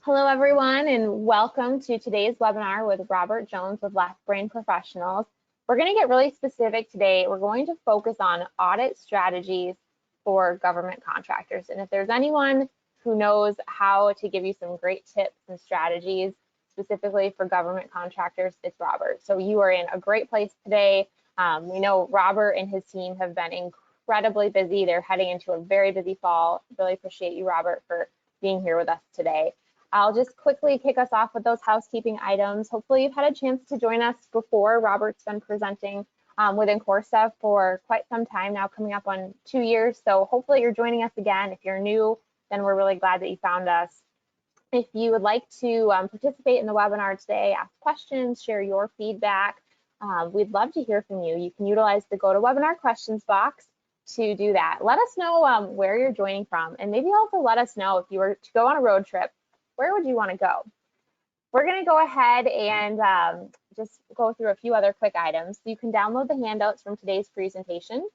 Hello, everyone, and welcome to today's webinar with Robert Jones with Left Brain Professionals. We're going to get really specific today. We're going to focus on audit strategies for government contractors. And if there's anyone who knows how to give you some great tips and strategies specifically for government contractors, it's Robert. So you are in a great place today. We know Robert and his team have been incredibly busy. They're heading into a very busy fall. Really appreciate you, Robert, for being here with us today. I'll just quickly kick us off with those housekeeping items. Hopefully you've had a chance to join us before. Robert's been presenting with Incurred for quite some time now, coming up on 2 years. So hopefully you're joining us again. If you're new, then we're really glad that you found us. If you would like to participate in the webinar today, ask questions, share your feedback, we'd love to hear from you. You can utilize the GoToWebinar questions box to do that. Let us know where you're joining from, and maybe also let us know if you were to go on a road trip, where would you want to go? We're going to go ahead and just go through a few other quick items. You can download the handouts from today's presentation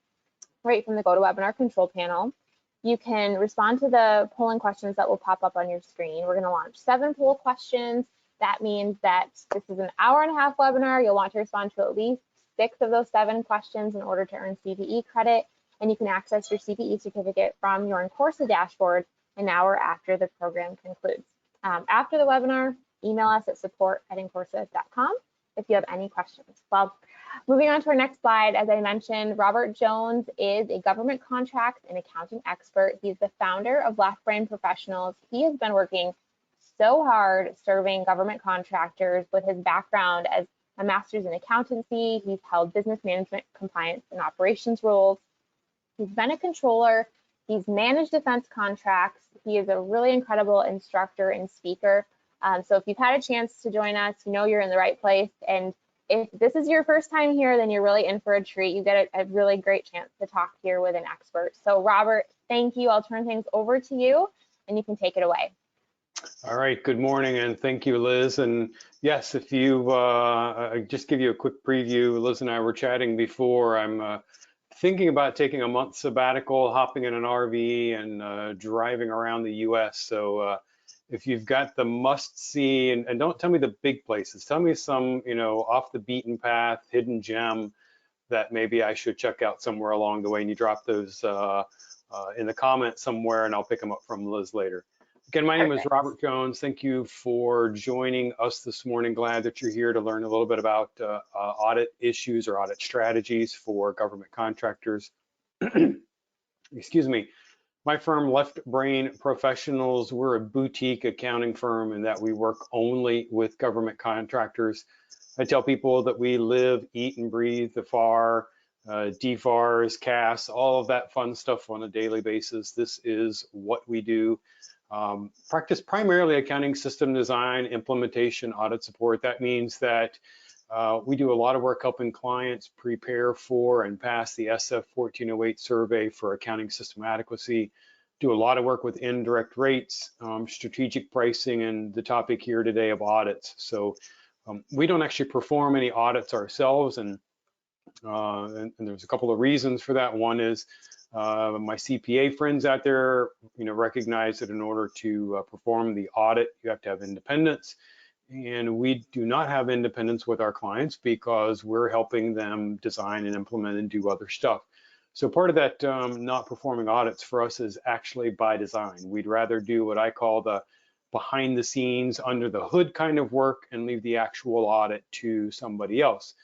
right from the GoToWebinar control panel. You can respond to the polling questions that will pop up on your screen. We're going to launch 7 poll questions. That means that this is an hour-and-a-half webinar. You'll want to respond to at least 6 of those 7 questions in order to earn CPE credit, and you can access your CPE certificate from your Incurred dashboard an hour after the program concludes. After the webinar, email us at support@incurred.com if you have any questions. Well, moving on to our next slide, as I mentioned, Robert Jones is a government contract and accounting expert. He's the founder of Left Brain Professionals. He has been working so hard serving government contractors with his background as a master's in accountancy. He's held business management, compliance, and operations roles. He's been a controller. He's managed defense contracts. He is a really incredible instructor and speaker. So if you've had a chance to join us, you know you're in the right place. And if this is your first time here, then you're really in for a treat. You get a really great chance to talk here with an expert. So Robert, thank you. I'll turn things over to you and you can take it away. All right, good morning and thank you, Liz. And yes, if you just give you a quick preview, Liz and I were chatting before. I'm thinking about taking a month sabbatical, hopping in an RV and driving around the US. So if you've got the must-see, and don't tell me the big places, tell me some, off the beaten path, hidden gem that maybe I should check out somewhere along the way, and you drop those in the comments somewhere and I'll pick them up from Liz later. Again, my name is Robert Jones. Thank you for joining us this morning. Glad that you're here to learn a little bit about audit issues or audit strategies for government contractors. Excuse me. My firm, Left Brain Professionals, we're a boutique accounting firm in that we work only with government contractors. I tell people that we live, eat, and breathe the FAR, DFARs, CAS, all of that fun stuff on a daily basis. This is what we do. Practice primarily accounting system design, implementation, audit support. That means that we do a lot of work helping clients prepare for and pass the SF 1408 survey for accounting system adequacy. Do a lot of work with indirect rates, strategic pricing, and the topic here today of audits. So we don't actually perform any audits ourselves, and there's a couple of reasons for that. One is my CPA friends out there, recognize that in order to perform the audit, you have to have independence. And we do not have independence with our clients because we're helping them design and implement and do other stuff. So part of that not performing audits for us is actually by design. We'd rather do what I call the behind the scenes, under the hood kind of work and leave the actual audit to somebody else.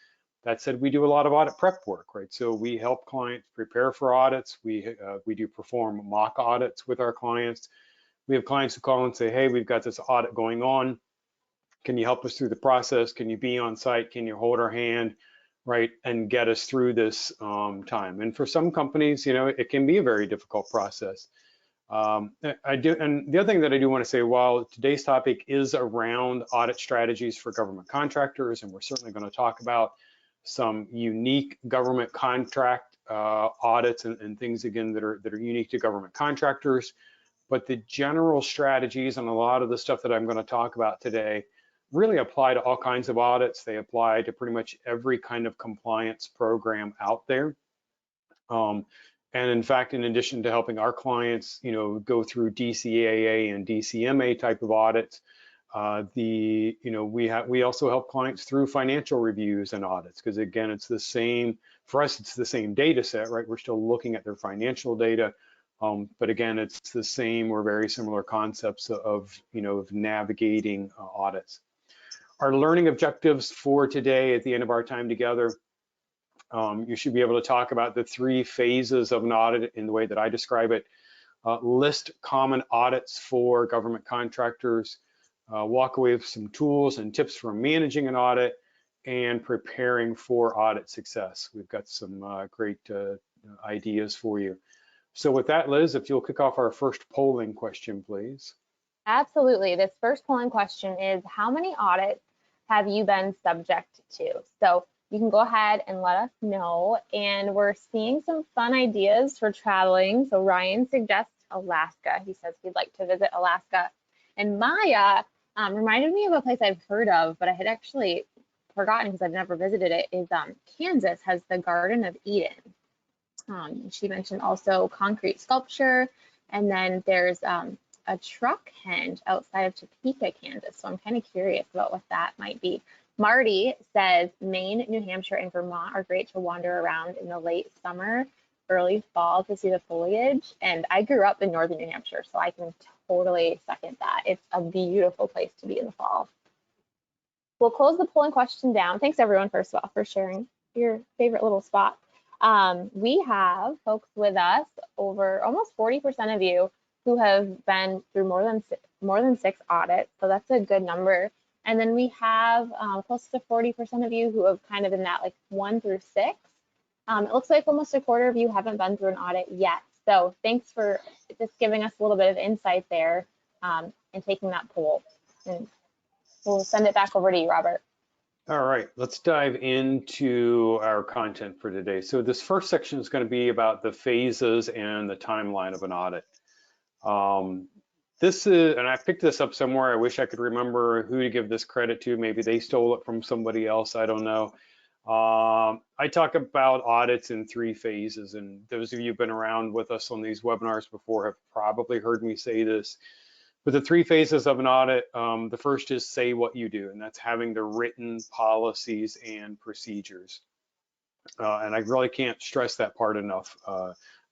That said, we do a lot of audit prep work, right? So we help clients prepare for audits. We do perform mock audits with our clients. We have clients who call and say, hey, we've got this audit going on. Can you help us through the process? Can you be on site? Can you hold our hand, right, and get us through this time? And for some companies, it can be a very difficult process. And the other thing that I do want to say, while today's topic is around audit strategies for government contractors, and we're certainly going to talk about some unique government contract audits and things, again, that are unique to government contractors, but the general strategies and a lot of the stuff that I'm going to talk about today really apply to all kinds of audits. They apply to pretty much every kind of compliance program out there. And in fact, in addition to helping our clients, go through DCAA and DCMA type of audits, we also help clients through financial reviews and audits, because again, it's the same, for us, it's the same data set, right? We're still looking at their financial data, but again, it's the same or very similar concepts of navigating audits. Our learning objectives for today at the end of our time together, you should be able to talk about the 3 phases of an audit in the way that I describe it. List common audits for government contractors, walk away with some tools and tips for managing an audit, and preparing for audit success. We've got some great ideas for you. So with that, Liz, if you'll kick off our first polling question, please. Absolutely. This first polling question is, how many audits have you been subject to? So you can go ahead and let us know. And we're seeing some fun ideas for traveling. So Ryan suggests Alaska. He says he'd like to visit Alaska. And Maya reminded me of a place I've heard of, but I had actually forgotten because I've never visited it, is Kansas has the Garden of Eden. She mentioned also concrete sculpture, and then there's a truck henge outside of Topeka, Kansas. So I'm kind of curious about what that might be. Marty says Maine, New Hampshire, and Vermont are great to wander around in the late summer, early fall to see the foliage. And I grew up in northern New Hampshire, so I can totally second that. It's a beautiful place to be in the fall. We'll close the polling question down. Thanks everyone, first of all, for sharing your favorite little spot. We have folks with us, over almost 40% of you, who have been through more than 6 audits, so that's a good number. And then we have close to 40% of you who have kind of in that like 1 through 6. It looks like almost a quarter of you haven't been through an audit yet. So thanks for just giving us a little bit of insight there and taking that poll. And we'll send it back over to you, Robert. All right, let's dive into our content for today. So this first section is going to be about the phases and the timeline of an audit. This is, and I picked this up somewhere. I wish I could remember who to give this credit to. Maybe they stole it from somebody else. I don't know. I talk about audits in 3 phases, and those of you who've been around with us on these webinars before have probably heard me say this. But the 3 phases of an audit, the first is say what you do, and that's having the written policies and procedures. And I really can't stress that part enough.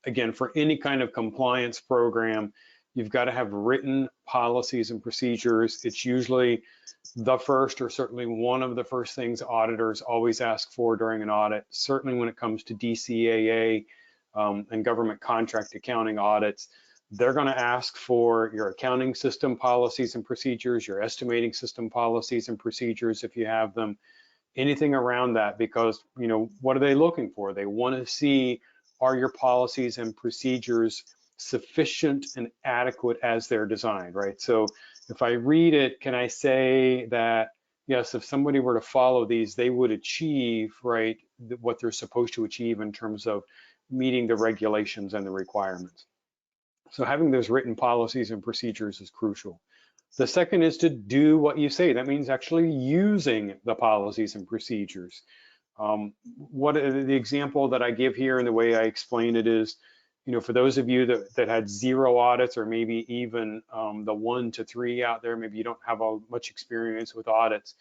Again, for any kind of compliance program, you've got to have written policies and procedures. It's usually the first, or certainly one of the first things auditors always ask for during an audit. Certainly when it comes to DCAA and government contract accounting audits, they're going to ask for your accounting system policies and procedures, your estimating system policies and procedures if you have them, anything around that, because what are they looking for? They want to see, are your policies and procedures sufficient and adequate as they're designed, right? So if I read it, can I say that, yes, if somebody were to follow these, they would achieve, right, what they're supposed to achieve in terms of meeting the regulations and the requirements. So having those written policies and procedures is crucial. The second is to do what you say. That means actually using the policies and procedures. The example that I give here and the way I explain it is, for those of you that had 0 audits, or maybe even the 1 to 3 out there, maybe you don't have much experience with audits.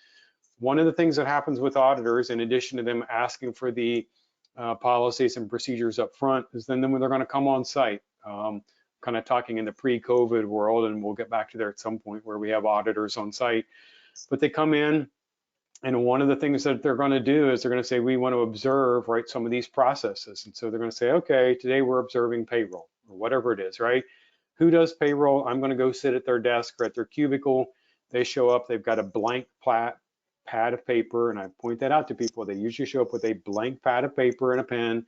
One of the things that happens with auditors, in addition to them asking for the policies and procedures up front, is then when they're going to come on site. Kind of talking in the pre-COVID world, and we'll get back to there at some point where we have auditors on site, but they come in, and one of the things that they're going to do is they're going to say, we want to observe, right, some of these processes. And so they're going to say, okay, today we're observing payroll, or whatever it is, right? Who does payroll? I'm going to go sit at their desk or at their cubicle. They show up, they've got a blank pad of paper, and I point that out to people. They usually show up with a blank pad of paper and a pen,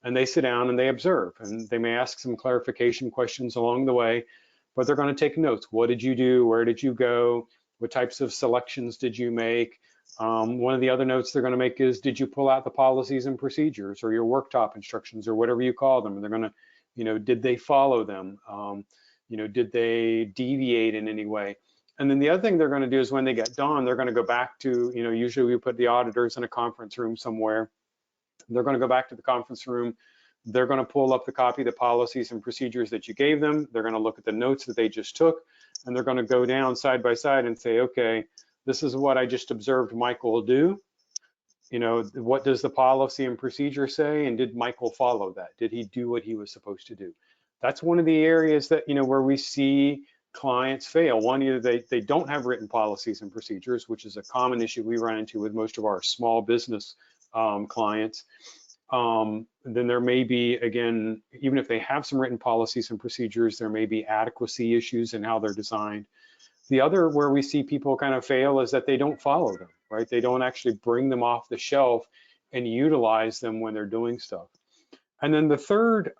and they sit down and they observe, and they may ask some clarification questions along the way, but they're going to take notes. What did you do? Where did you go? What types of selections did you make? One of the other notes they're going to make is, did you pull out the policies and procedures, or your worktop instructions, or whatever you call them? And they're going to, did they follow them? Did they deviate in any way? And then the other thing they're going to do is, when they get done, they're going to go back to, usually we put the auditors in a conference room somewhere. They're going to go back to the conference room they're going to pull up the copy of the policies and procedures that you gave them. They're going to look at the notes that they just took, and they're going to go down side by side and say, okay, this is what I just observed Michael do. You know, what does the policy and procedure say? And did Michael follow that? Did he do what he was supposed to do? That's one of the areas that, you know, where we see clients fail. One, either they don't have written policies and procedures, which is a common issue we run into with most of our small business clients. Then there may be, again, even if they have some written policies and procedures, there may be adequacy issues in how they're designed. The other where we see people kind of fail is that they don't follow them, right? They don't actually bring them off the shelf and utilize them when they're doing stuff. And then the third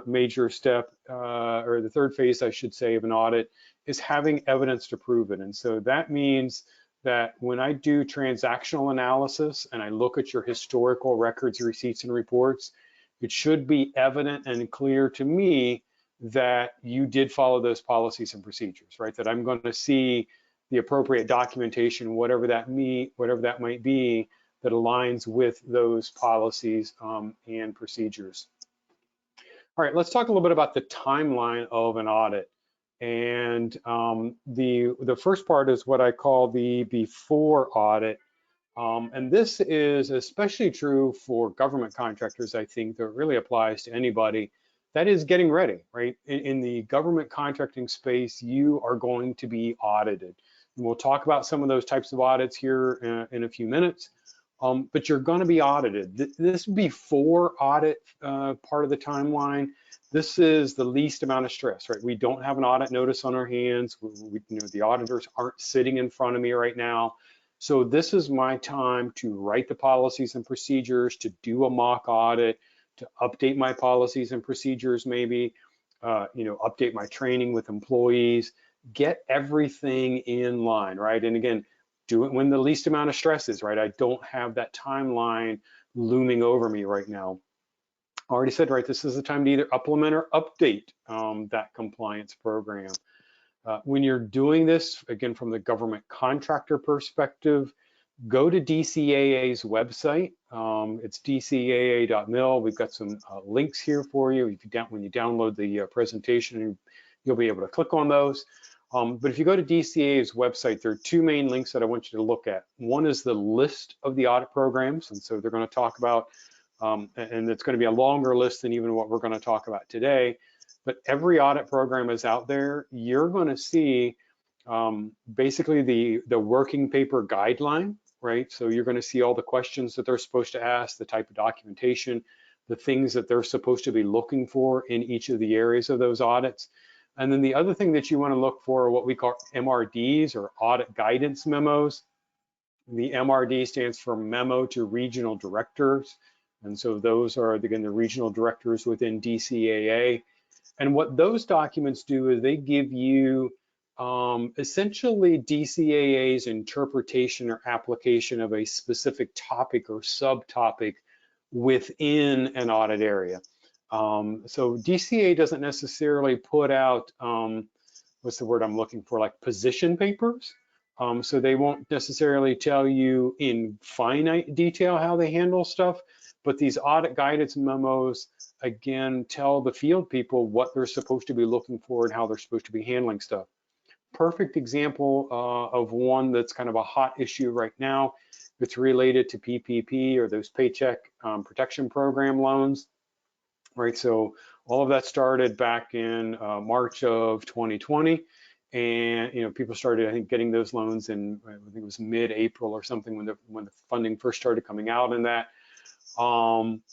major step, or the third phase, I should say, of an audit is having evidence to prove it. And so that means that when I do transactional analysis and I look at your historical records, receipts, and reports, it should be evident and clear to me that you did follow those policies and procedures, right? That I'm going to see the appropriate documentation, whatever that might be, that aligns with those policies and procedures. All right, let's talk a little bit about the timeline of an audit. And the first part is what I call the before audit. And this is especially true for government contractors, I think, that really applies to anybody. That is getting ready, right? In the government contracting space, you are going to be audited. And we'll talk about some of those types of audits here in a few minutes, but you're going to be audited. This before audit part of the timeline, this is the least amount of stress, right? We don't have an audit notice on our hands. You know, the auditors aren't sitting in front of me right now. So this is my time to write the policies and procedures, to do a mock audit, to update my policies and procedures, maybe, you know, update my training with employees, get everything in line, right? And again, do it when the least amount of stress is, right? I don't have that timeline looming over me right now. I already said, right, this is the time to either implement or update that compliance program. When you're doing this, again, from the government contractor perspective, go to DCAA's website. It's dcaa.mil. We've got some links here for you. When you download the presentation, you'll be able to click on those. But if you go to DCAA's website, there are two main links that I want you to look at. One is the list of the audit programs, and so they're going to talk about, and it's going to be a longer list than even what we're going to talk about today. But every audit program is out there. You're going to see basically the working paper guideline, right? So you're going to see all the questions that they're supposed to ask, the type of documentation, the things that they're supposed to be looking for in each of the areas of those audits. And then the other thing that you want to look for are what we call MRDs, or audit guidance memos. The MRD stands for Memo to Regional Directors. And so those are, again, the regional directors within DCAA. And what those documents do is they give you essentially DCAA's interpretation or application of a specific topic or subtopic within an audit area. So DCAA doesn't necessarily put out, what's the word I'm looking for, like position papers. So they won't necessarily tell you in finite detail how they handle stuff, but these audit guidance memos, again, tell the field people what they're supposed to be looking for and how they're supposed to be handling stuff. Perfect example of one that's kind of a hot issue right now. It's related to PPP, or those Paycheck Protection Program loans, right? So all of that started back in March of 2020. And, you know, people started, I think, getting those loans in, I think it was mid-April or something, when the funding first started coming out in that.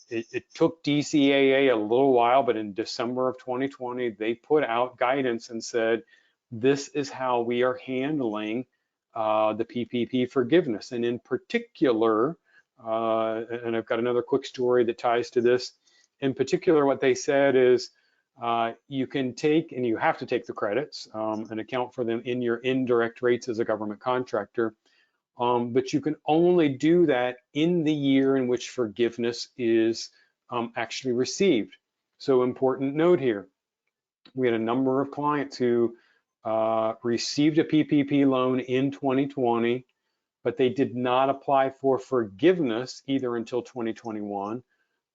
It took DCAA a little while, but in December of 2020, they put out guidance and said, this is how we are handling the PPP forgiveness. And in particular, and I've got another quick story that ties to this. In particular, what they said is you can take, and you have to take the credits and account for them in your indirect rates as a government contractor. But you can only do that in the year in which forgiveness is actually received. So important note here, we had a number of clients who received a PPP loan in 2020, but they did not apply for forgiveness either until 2021,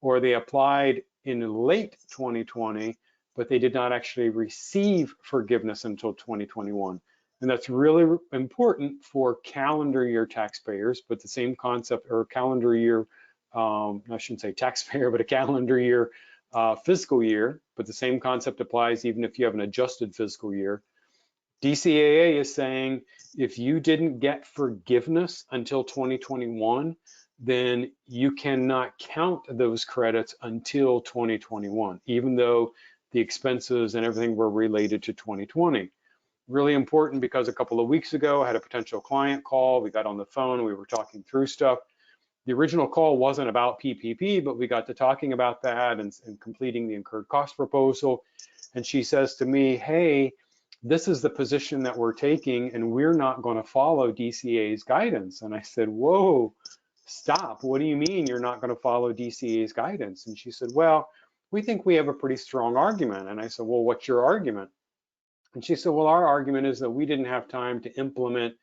or they applied in late 2020, but they did not actually receive forgiveness until 2021. And that's really important for calendar year taxpayers, but the same concept, or calendar year, I shouldn't say taxpayer, but a calendar year fiscal year, but the same concept applies even if you have an adjusted fiscal year. DCAA is saying if you didn't get forgiveness until 2021, then you cannot count those credits until 2021, even though the expenses and everything were related to 2020. Really important, because a couple of weeks ago I had a potential client call. We got on the phone, we were talking through stuff. The original call wasn't about PPP, but we got to talking about that and completing the incurred cost proposal. And she says to me, hey, this is the position that we're taking and we're not going to follow DCA's guidance. And I said, whoa, stop. What do you mean you're not going to follow DCA's guidance? And she said, well, we think we have a pretty strong argument. And I said, well, what's your argument? And she said, well, our argument is that we didn't have time to implement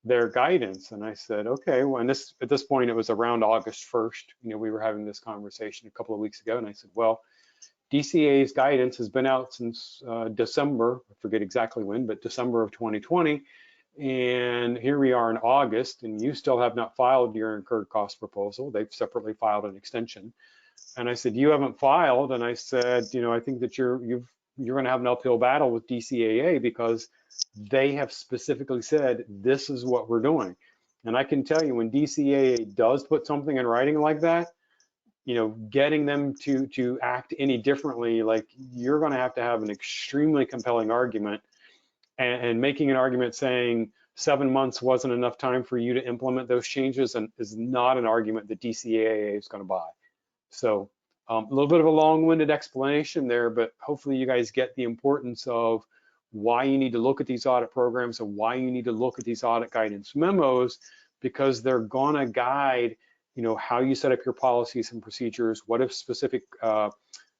their guidance. And I said, okay, well, and at this point, it was around August 1st. We were having this conversation a couple of weeks ago. And I said, well, DCA's guidance has been out since December, I forget exactly when, but December of 2020. And here we are in August, and you still have not filed your incurred cost proposal. They've separately filed an extension. And I said, you haven't filed. And I said, I think that you're going to have an uphill battle with DCAA, because they have specifically said, this is what we're doing. And I can tell you, when DCAA does put something in writing like that, getting them to act any differently, like, you're going to have an extremely compelling argument, and making an argument saying 7 months wasn't enough time for you to implement those changes, and is not an argument that DCAA is going to buy. So a little bit of a long-winded explanation there, but hopefully you guys get the importance of why you need to look at these audit programs and why you need to look at these audit guidance memos, because they're going to guide how you set up your policies and procedures, what a specific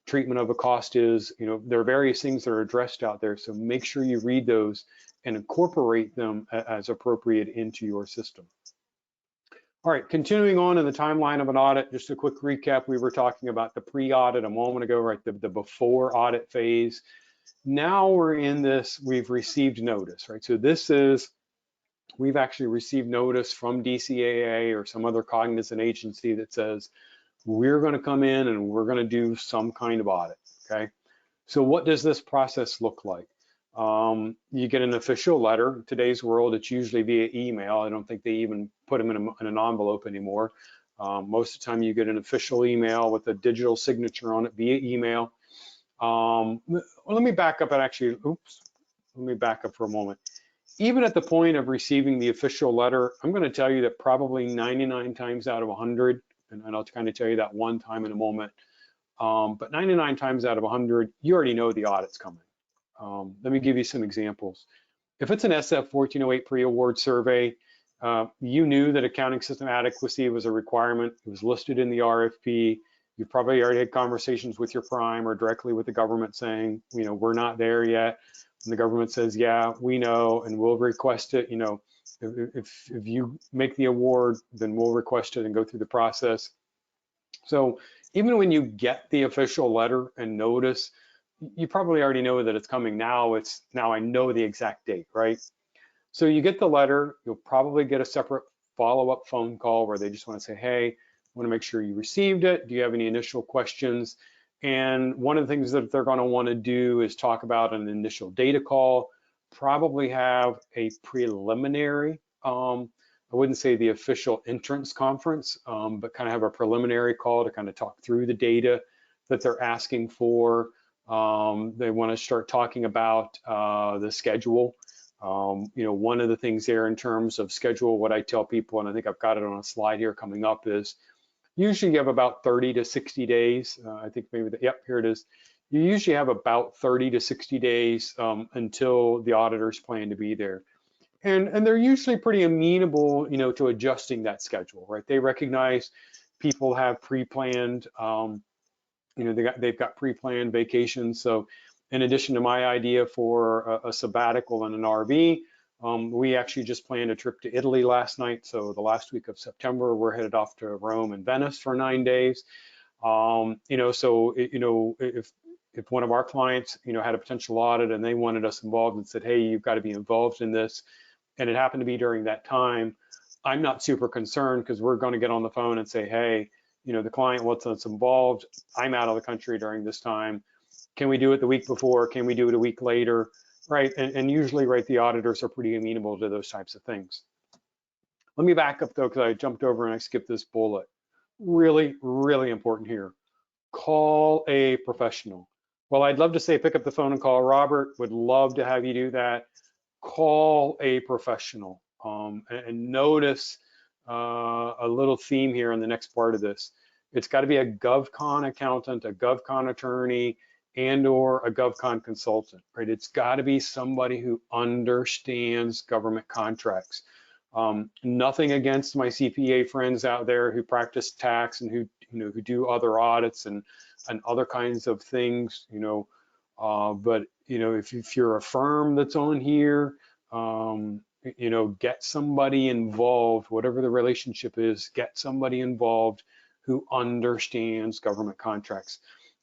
treatment of a cost is. There are various things that are addressed out there, so make sure you read those and incorporate them as appropriate into your system. All right, continuing on in the timeline of an audit, just a quick recap. We were talking about the pre-audit a moment ago, right? The before audit phase. Now we're in this, we've received notice, right? So this is, we've actually received notice from DCAA or some other cognizant agency that says, we're going to come in and we're going to do some kind of audit, okay? So what does this process look like? You get an official letter. In today's world, it's usually via email. I don't think they even put them in an envelope anymore. Most of the time you get an official email with a digital signature on it via email. Well, let me back up and actually, let me back up for a moment. Even at the point of receiving the official letter, I'm going to tell you that probably 99 times out of 100, and I'll kind of tell you that one time in a moment, but 99 times out of 100, you already know the audit's coming. Let me give you some examples. If it's an SF 1408 pre-award survey, you knew that accounting system adequacy was a requirement. It was listed in the RFP. You probably already had conversations with your prime or directly with the government saying, we're not there yet. And the government says, yeah, we know, and we'll request it. If you make the award, then we'll request it and go through the process. So even when you get the official letter and notice, you probably already know that it's coming. Now I know the exact date, right? So you get the letter, you'll probably get a separate follow-up phone call where they just want to say, hey, I want to make sure you received it. Do you have any initial questions? And one of the things that they're going to want to do is talk about an initial data call, probably have a preliminary, I wouldn't say the official entrance conference, but kind of have a preliminary call to kind of talk through the data that they're asking for. They want to start talking about the schedule. One of the things there in terms of schedule, what I tell people, and I think I've got it on a slide here coming up, is usually you have about 30 to 60 days. I think maybe, yep, here it is. You usually have about 30 to 60 days until the auditors plan to be there. And they're usually pretty amenable, to adjusting that schedule, right? They recognize people have pre-planned, they've got pre-planned vacations. So in addition to my idea for a sabbatical and an RV, we actually just planned a trip to Italy last night. So the last week of September, we're headed off to Rome and Venice for 9 days. So if one of our clients, had a potential audit and they wanted us involved and said, hey, you've got to be involved in this, and it happened to be during that time, I'm not super concerned because we're going to get on the phone and say, hey, the client wants us involved. I'm out of the country during this time. Can we do it the week before? Can we do it a week later? Right, and usually, right, the auditors are pretty amenable to those types of things. Let me back up though, because I jumped over and I skipped this bullet. Really, really important here. Call a professional. Well, I'd love to say pick up the phone and call Robert. Would love to have you do that. Call a professional. And notice a little theme here in the next part of this. It's got to be a GovCon accountant, a GovCon attorney, and or a GovCon consultant, right? It's got to be somebody who understands government contracts. Nothing against my CPA friends out there who practice tax and who do other audits and other kinds of things, but if you're a firm that's on here, get somebody involved, whatever the relationship is, get somebody involved who understands government contracts.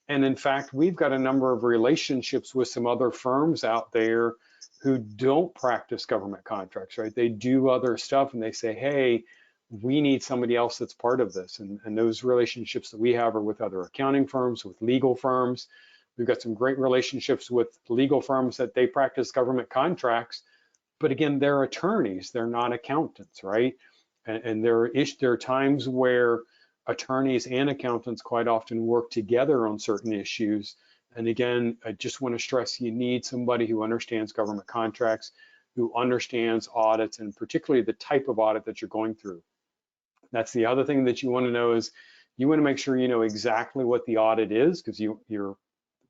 And in fact, we've got a number of relationships with some other firms out there who don't practice government contracts, right? They do other stuff and they say, hey, we need somebody else that's part of this. And those relationships that we have are with other accounting firms, with legal firms. We've got some great relationships with legal firms that they practice government contracts, but again, they're attorneys, they're not accountants, right? And there are times where attorneys and accountants quite often work together on certain issues. And again, I just want to stress you need somebody who understands government contracts, who understands audits, and particularly the type of audit that you're going through. That's the other thing that you want to know is you want to make sure you know exactly what the audit is, because you're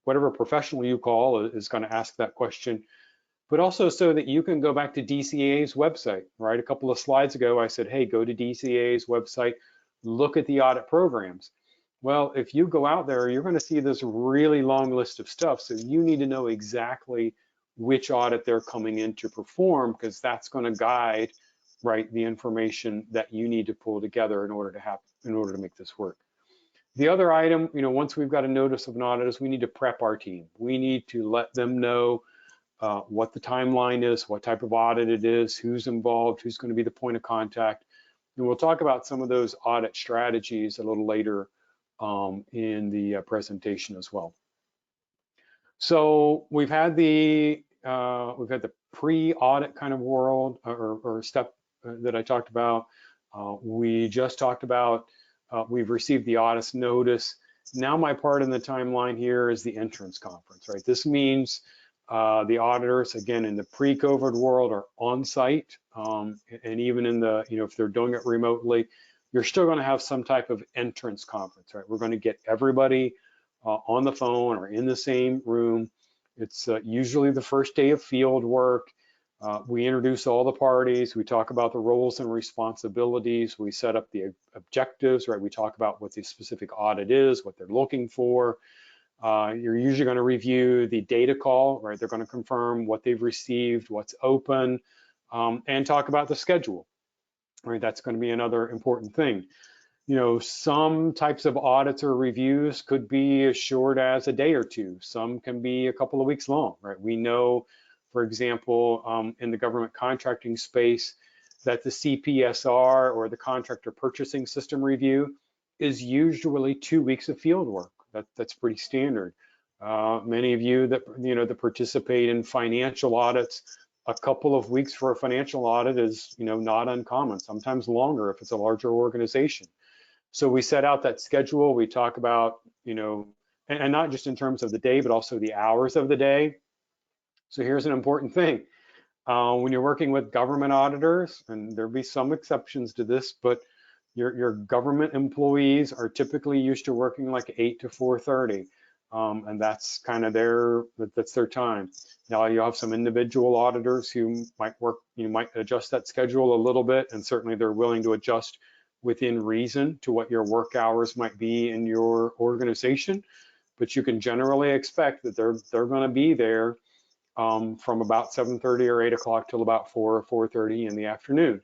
whatever professional you call is going to ask that question, but also so that you can go back to DCA's website, right? A couple of slides ago, I said, hey, go to DCA's website, look at the audit programs. Well, if you go out there, you're going to see this really long list of stuff. So you need to know exactly which audit they're coming in to perform, because that's going to guide, right, the information that you need to pull together in order to make this work. The other item, once we've got a notice of an audit, is we need to prep our team. We need to let them know what the timeline is, what type of audit it is, who's involved, who's going to be the point of contact. And we'll talk about some of those audit strategies a little later in the presentation as well. So we've had the pre-audit kind of world or step that I talked about. We just talked about we've received the audit notice. Now my part in the timeline here is the entrance conference, right? This means the auditors, again, in the pre-COVID world are on site, and even in the, if they're doing it remotely, you're still going to have some type of entrance conference, right? We're going to get everybody on the phone or in the same room. It's usually the first day of field work. We introduce all the parties. We talk about the roles and responsibilities. We set up the objectives, right? We talk about what the specific audit is, what they're looking for. You're usually going to review the data call, right? They're going to confirm what they've received, what's open, and talk about the schedule, right? That's going to be another important thing. Some types of audits or reviews could be as short as a day or two. Some can be a couple of weeks long, right? We know, for example, in the government contracting space, that the CPSR or the contractor purchasing system review is usually 2 weeks of field work. That's pretty standard. Many of you that participate in financial audits, a couple of weeks for a financial audit is not uncommon, sometimes longer if it's a larger organization. So we set out that schedule. We talk about, and not just in terms of the day, but also the hours of the day. So here's an important thing. When you're working with government auditors, and there'll be some exceptions to this, but your government employees are typically used to working like 8 to 4:30, and that's kind of their time. Now you have some individual auditors who might adjust that schedule a little bit, and certainly they're willing to adjust within reason to what your work hours might be in your organization. But you can generally expect that they're going to be there from about 7:30 or 8 o'clock till about 4 or 4:30 in the afternoon.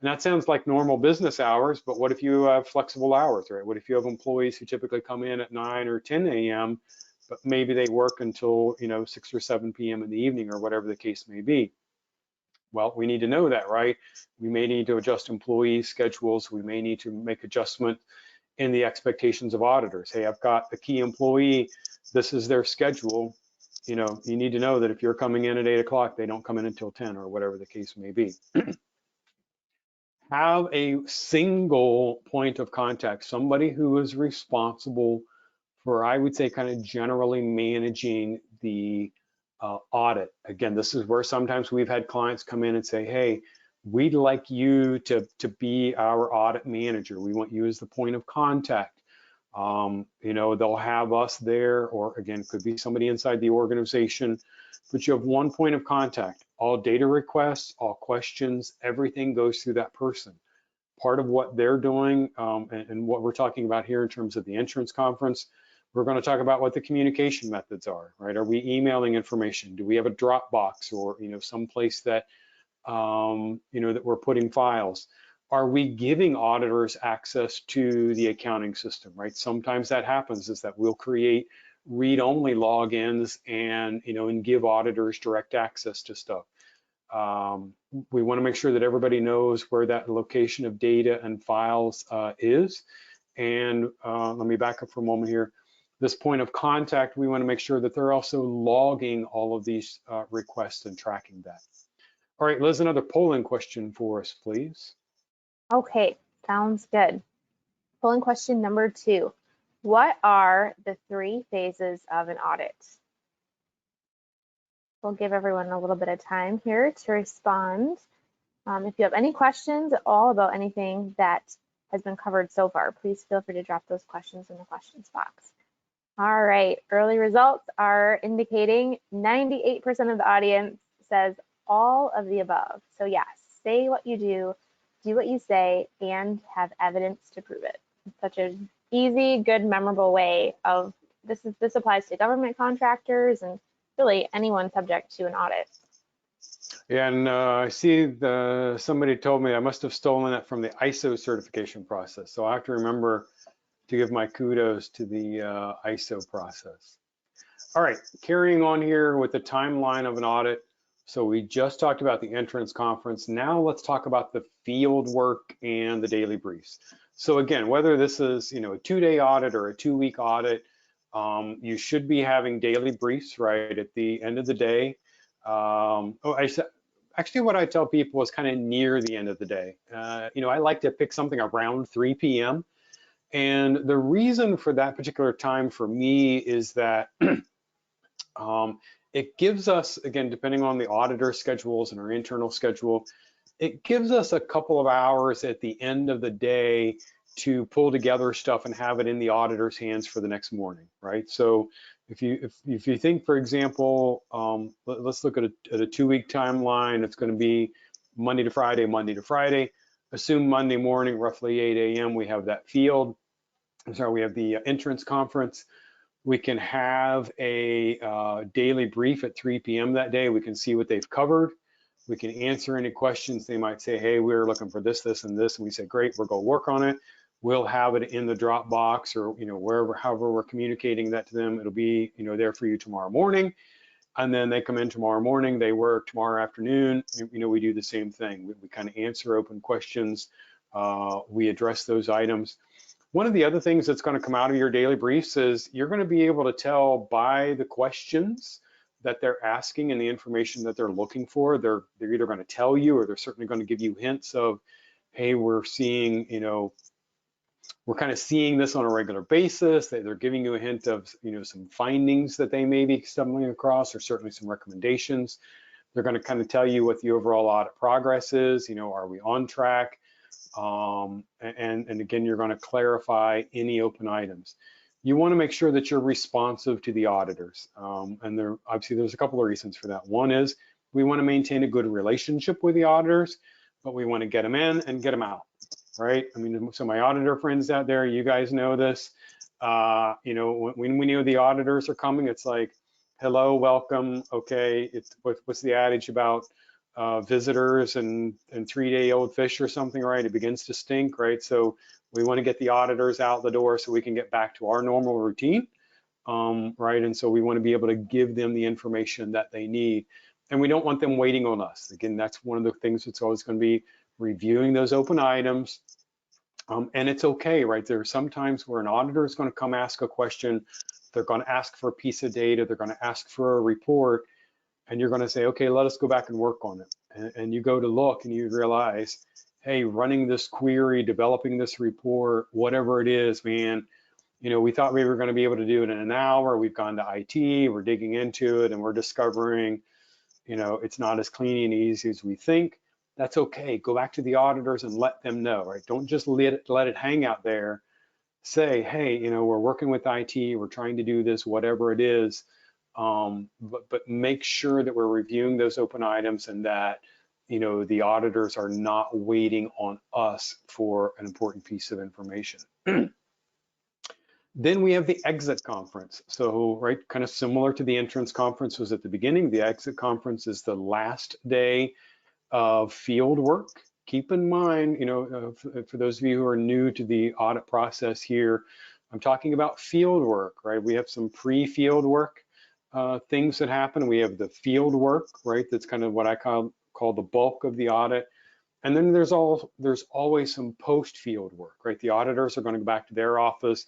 And that sounds like normal business hours, but what if you have flexible hours, right? What if you have employees who typically come in at 9 or 10 a.m., but maybe they work until 6 or 7 p.m. in the evening or whatever the case may be? Well, we need to know that, right? We may need to adjust employee schedules. We may need to make adjustment in the expectations of auditors. Hey, I've got a key employee. This is their schedule. You need to know that if you're coming in at 8 o'clock, they don't come in until 10 or whatever the case may be. Have a single point of contact, somebody who is responsible for, I would say, kind of generally managing the audit. Again, this is where sometimes we've had clients come in and say, hey, we'd like you to be our audit manager. We want you as the point of contact. They'll have us there, or again, could be somebody inside the organization, but you have one point of contact. All data requests, all questions, everything goes through that person. Part of what they're doing and what we're talking about here in terms of the insurance conference, we're going to talk about what the communication methods are, right? Are we emailing information? Do we have a Dropbox or, some place that, that we're putting files? Are we giving auditors access to the accounting system, right? Sometimes that happens, is that we'll create read-only logins and, and give auditors direct access to stuff. We want to make sure that everybody knows where that location of data and files is. And let me back up for a moment here. This point of contact, we want to make sure that they're also logging all of these requests and tracking that. All right, Liz, another polling question for us, please. Okay, sounds good. Polling question number 2. What are the 3 phases of an audit? We'll give everyone a little bit of time here to respond. If you have any questions at all about anything that has been covered so far, please feel free to drop those questions in the questions box. All right, early results are indicating 98% of the audience says all of the above. So yes, say what you do what you say, and have evidence to prove it. It's such an easy, good, memorable way of this applies to government contractors and really anyone subject to an audit. Yeah, and I see somebody told me I must have stolen it from the ISO certification process. So I have to remember to give my kudos to the ISO process. All right, carrying on here with the timeline of an audit. So we just talked about the entrance conference. Now let's talk about the field work and the daily briefs. So again, whether this is a 2-day audit or a 2-week audit, you should be having daily briefs right at the end of the day. Actually, what I tell people is kind of near the end of the day. I like to pick something around 3 p.m. And the reason for that particular time for me is that it gives us, again, depending on the auditor schedules and our internal schedule, it gives us a couple of hours at the end of the day to pull together stuff and have it in the auditor's hands for the next morning, right? So if you think, for example, let's look at a 2-week timeline. It's going to be Monday to Friday. Assume Monday morning, roughly 8 a.m., we have that field. I'm sorry, we have the entrance conference. We can have a daily brief at 3 p.m. that day. We can see what they've covered. We can answer any questions. They might say, hey, we're looking for this, this, and this. And we say, great, we're going to work on it. We'll have it in the Dropbox or, wherever, however we're communicating that to them. It'll be, there for you tomorrow morning. And then they come in tomorrow morning, they work tomorrow afternoon. We do the same thing. We kind of answer open questions. We address those items. One of the other things that's going to come out of your daily briefs is you're going to be able to tell by the questions that they're asking and the information that they're looking for. They're either going to tell you or they're certainly going to give you hints of, hey, we're seeing, we're kind of seeing this on a regular basis. They're giving you a hint of, some findings that they may be stumbling across, or certainly some recommendations. They're going to kind of tell you what the overall audit progress is. Are we on track? And again, you're going to clarify any open items. You want to make sure that you're responsive to the auditors. And there's a couple of reasons for that. One is we want to maintain a good relationship with the auditors, but we want to get them in and get them out, right? I mean, so my auditor friends out there, you guys know this. When we know the auditors are coming, it's like, hello, welcome. Okay, what's the adage about visitors and 3-day-old fish or something, right? It begins to stink, right? So we want to get the auditors out the door so we can get back to our normal routine, right? And so we want to be able to give them the information that they need. And we don't want them waiting on us. Again, that's one of the things that's always going to be reviewing those open items. And it's okay, right? There are some times where an auditor is going to come ask a question. They're going to ask for a piece of data. They're going to ask for a report. And you're going to say, okay, let us go back and work on it. And you go to look and you realize, hey, running this query, developing this report, whatever it is, man, you know, we thought we were going to be able to do it in an hour. We've gone to IT, we're digging into it, and we're discovering, you know, it's not as clean and easy as we think. That's okay. Go back to the auditors and let them know, right? Don't just let it hang out there. Say, hey, you know, we're working with IT, we're trying to do this, whatever it is. But make sure that we're reviewing those open items and that, you know, the auditors are not waiting on us for an important piece of information. Then we have the exit conference. So, right, kind of similar to the entrance conference was at the beginning, the exit conference is the last day of field work. Keep in mind, you know, for those of you who are new to the audit process here, I'm talking about field work, right? We have some pre-field work things that happen. We have the field work, right? That's kind of what I call the bulk of the audit. And then there's always some post-field work, right? The auditors are going to go back to their office.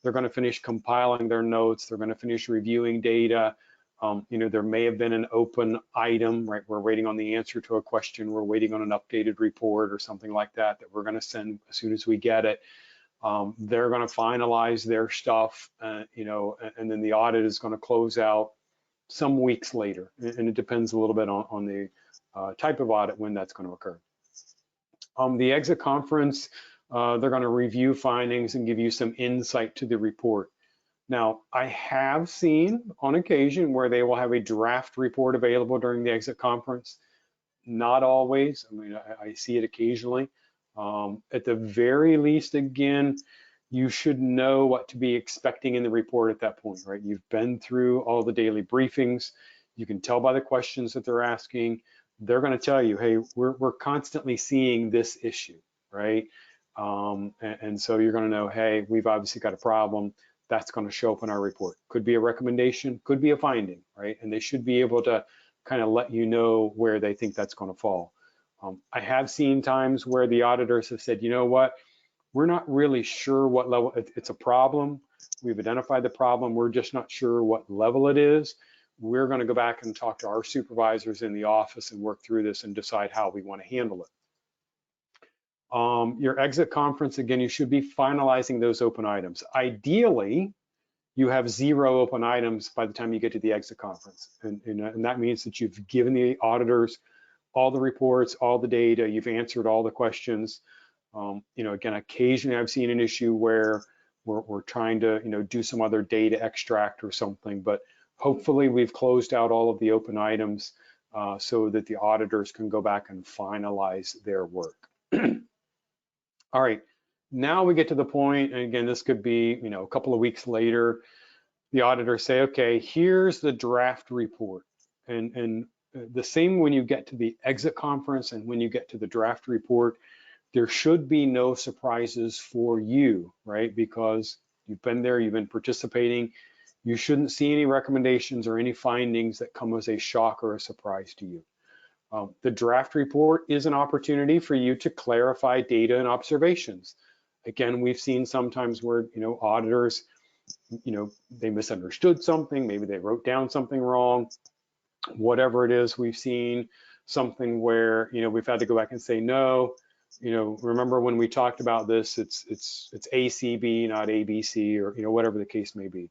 They're going to finish compiling their notes. They're going to finish reviewing data. You know, there may have been an open item, right? We're waiting on the answer to a question. We're waiting on an updated report or something like that that we're going to send as soon as we get it. They're going to finalize their stuff, you know, and then the audit is going to close out some weeks later. And it depends a little bit on the type of audit when that's going to occur. The exit conference, they're going to review findings and give you some insight to the report. Now, I have seen on occasion where they will have a draft report available during the exit conference. Not always. I mean, I see it occasionally. At the very least, again, you should know what to be expecting in the report at that point, right? You've been through all the daily briefings. You can tell by the questions that they're asking. They're going to tell you, hey, we're constantly seeing this issue, right? And so you're going to know, hey, we've obviously got a problem. That's going to show up in our report. Could be a recommendation, could be a finding, right? And they should be able to kind of let you know where they think that's going to fall. I have seen times where the auditors have said, you know what, we're not really sure what level, it's a problem. We've identified the problem. We're just not sure what level it is. We're going to go back and talk to our supervisors in the office and work through this and decide how we want to handle it. Your exit conference, again, you should be finalizing those open items. Ideally, you have 0 open items by the time you get to the exit conference. And that means that you've given the auditors all the reports, all the data, you've answered all the questions. You know, again, occasionally I've seen an issue where we're trying to, you know, do some other data extract or something, but hopefully we've closed out all of the open items so that the auditors can go back and finalize their work. All right, now we get to the point, and again, this could be, you know, a couple of weeks later, the auditors say, okay, here's the draft report. And the same when you get to the exit conference and when you get to the draft report, there should be no surprises for you, right? Because you've been there, you've been participating. You shouldn't see any recommendations or any findings that come as a shock or a surprise to you. The draft report is an opportunity for you to clarify data and observations. Again, we've seen sometimes where, you know, auditors, you know, they misunderstood something, maybe they wrote down something wrong, whatever it is. We've seen something where, you know, we've had to go back and say, no, you know, remember when we talked about this, it's ACB, not ABC, or, you know, whatever the case may be.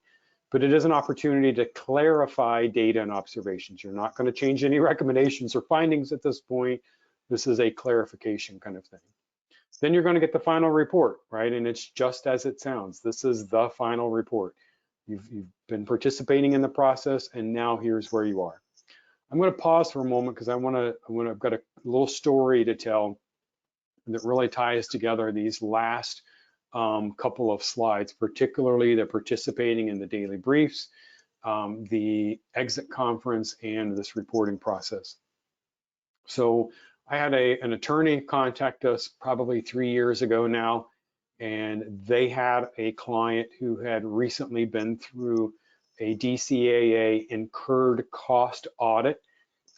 But it is an opportunity to clarify data and observations. You're not going to change any recommendations or findings at this point. This is a clarification kind of thing. Then you're going to get the final report, right? And it's just as it sounds. This is the final report. You've been participating in the process, and now here's where you are. I'm going to pause for a moment because I've got a little story to tell that really ties together these last couple of slides, particularly the participating in the daily briefs, the exit conference, and this reporting process. So I had an attorney contact us probably 3 years ago now, and they had a client who had recently been through a DCAA incurred cost audit.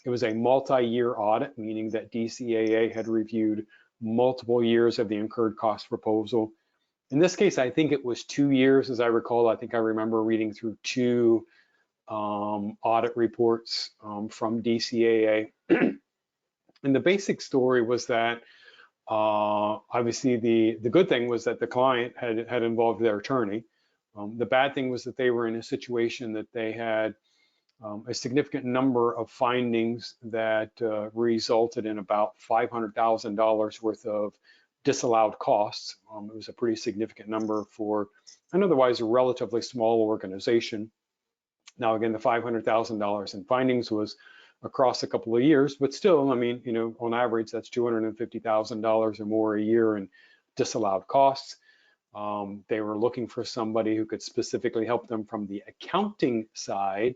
It was a multi-year audit, meaning that DCAA had reviewed multiple years of the incurred cost proposal. In this case, I think it was 2 years, as I recall. I think I remember reading through two audit reports from DCAA. And the basic story was that obviously the good thing was that the client had involved their attorney. The bad thing was that they were in a situation that they had a significant number of findings that resulted in about $500,000 worth of disallowed costs. It was a pretty significant number for an otherwise relatively small organization. Now, again, the $500,000 in findings was across a couple of years, but still, I mean, you know, on average, that's $250,000 or more a year in disallowed costs. They were looking for somebody who could specifically help them from the accounting side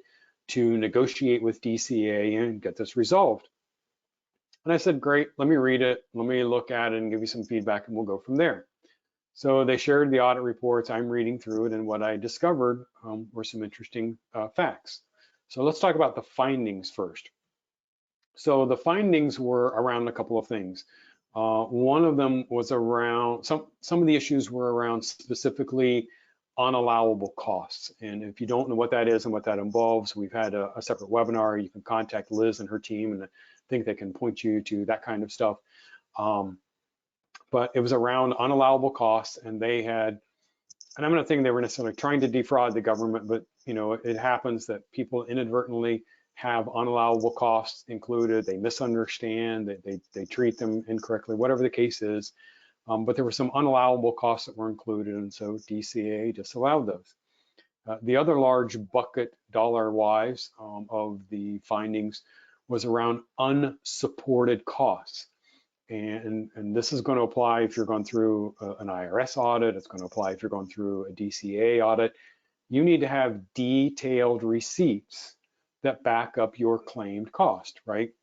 to negotiate with DCA and get this resolved. And I said, great, let me read it, let me look at it and give you some feedback, and we'll go from there. So they shared the audit reports, I'm reading through it, and what I discovered were some interesting facts. So let's talk about the findings first. So the findings were around a couple of things. One of them was around, some of the issues were around specifically unallowable costs. And if you don't know what that is and what that involves, we've had a separate webinar. You can contact Liz and her team, and I think they can point you to that kind of stuff. But it was around unallowable costs, and they had, and I'm not thinking they were necessarily trying to defraud the government, but you know, it happens that people inadvertently have unallowable costs included. They misunderstand, they treat them incorrectly, whatever the case is. But there were some unallowable costs that were included, and so DCA disallowed those. The other large bucket dollar-wise of the findings was around unsupported costs. And this is going to apply if you're going through an IRS audit. It's going to apply if you're going through a DCA audit. You need to have detailed receipts that back up your claimed cost, right?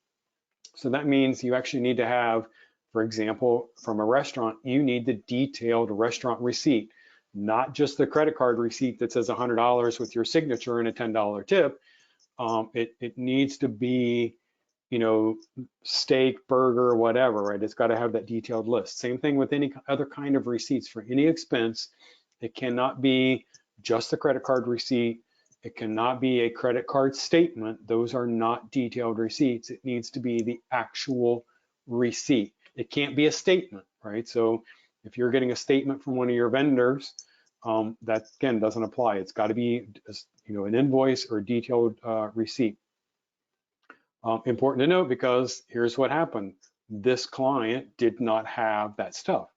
So that means you actually need to have, for example, from a restaurant, you need the detailed restaurant receipt, not just the credit card receipt that says $100 with your signature and a $10 tip. It needs to be, you know, steak, burger, whatever, right? It's got to have that detailed list. Same thing with any other kind of receipts for any expense. It cannot be just the credit card receipt. It cannot be a credit card statement. Those are not detailed receipts. It needs to be the actual receipt. It can't be a statement, right? So if you're getting a statement from one of your vendors, that again doesn't apply. It's got to be, you know, an invoice or a detailed receipt. Important to note, because here's what happened. This client did not have that stuff.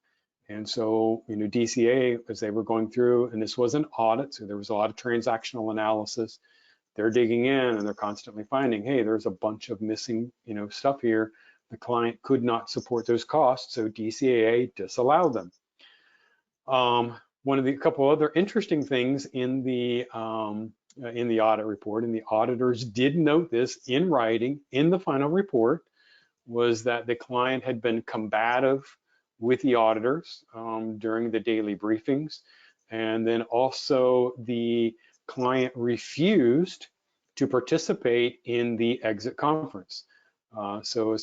And so, you know, DCA, as they were going through, and this was an audit, so there was a lot of transactional analysis. They're digging in and they're constantly finding, hey, there's a bunch of missing, you know, stuff here. The client could not support those costs, so DCAA disallowed them. One of the couple other interesting things in the audit report, and the auditors did note this in writing in the final report, was that the client had been combative with the auditors during the daily briefings, and then also the client refused to participate in the exit conference. So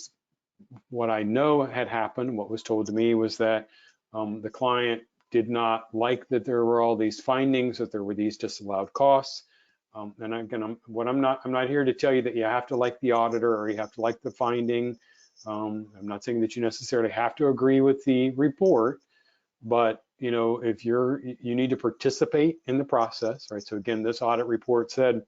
what I know had happened, what was told to me, was that the client did not like that there were all these findings, that there were these disallowed costs. And again, I'm not here to tell you that you have to like the auditor or you have to like the finding. I'm not saying that you necessarily have to agree with the report, but you know, if you need to participate in the process, right? So again, this audit report said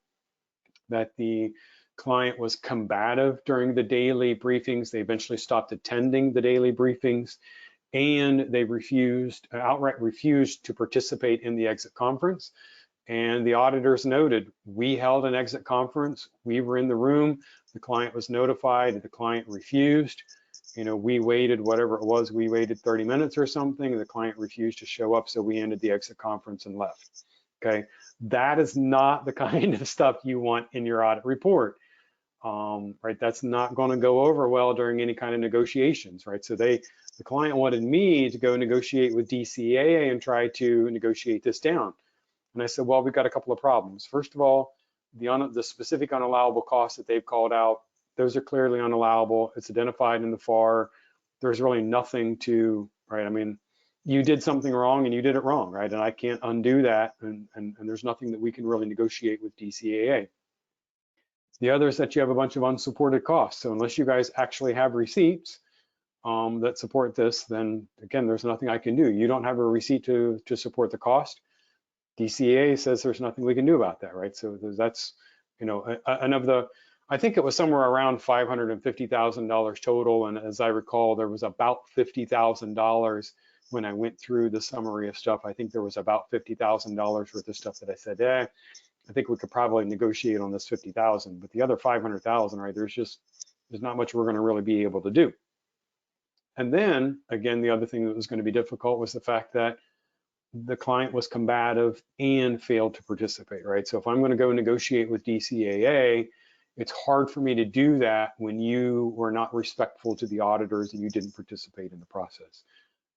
that the client was combative during the daily briefings. They eventually stopped attending the daily briefings, and they outright refused to participate in the exit conference. And the auditors noted, we held an exit conference, we were in the room, the client was notified, the client refused. You know, we waited, whatever it was, we waited 30 minutes or something, the client refused to show up, so we ended the exit conference and left. Okay, that is not the kind of stuff you want in your audit report. right? That's not going to go over well during any kind of negotiations, right? So the client wanted me to go negotiate with DCAA and try to negotiate this down. And I said, well, we've got a couple of problems. First of all, the specific unallowable costs that they've called out, those are clearly unallowable. It's identified in the FAR. There's really nothing to, right? I mean, you did something wrong and you did it wrong, right? And I can't undo that. And there's nothing that we can really negotiate with DCAA. The other is that you have a bunch of unsupported costs. So unless you guys actually have receipts that support this, then again, there's nothing I can do. You don't have a receipt to support the cost. DCAA says there's nothing we can do about that, right? So that's, you know, and of the, I think it was somewhere around $550,000 total. And as I recall, there was about $50,000 when I went through the summary of stuff. I think there was about $50,000 worth of stuff that I said, I think we could probably negotiate on this 50,000, but the other 500,000, right? There's not much we're going to really be able to do. And then again, the other thing that was going to be difficult was the fact that the client was combative and failed to participate, right? So if I'm going to go negotiate with DCAA, it's hard for me to do that when you were not respectful to the auditors and you didn't participate in the process.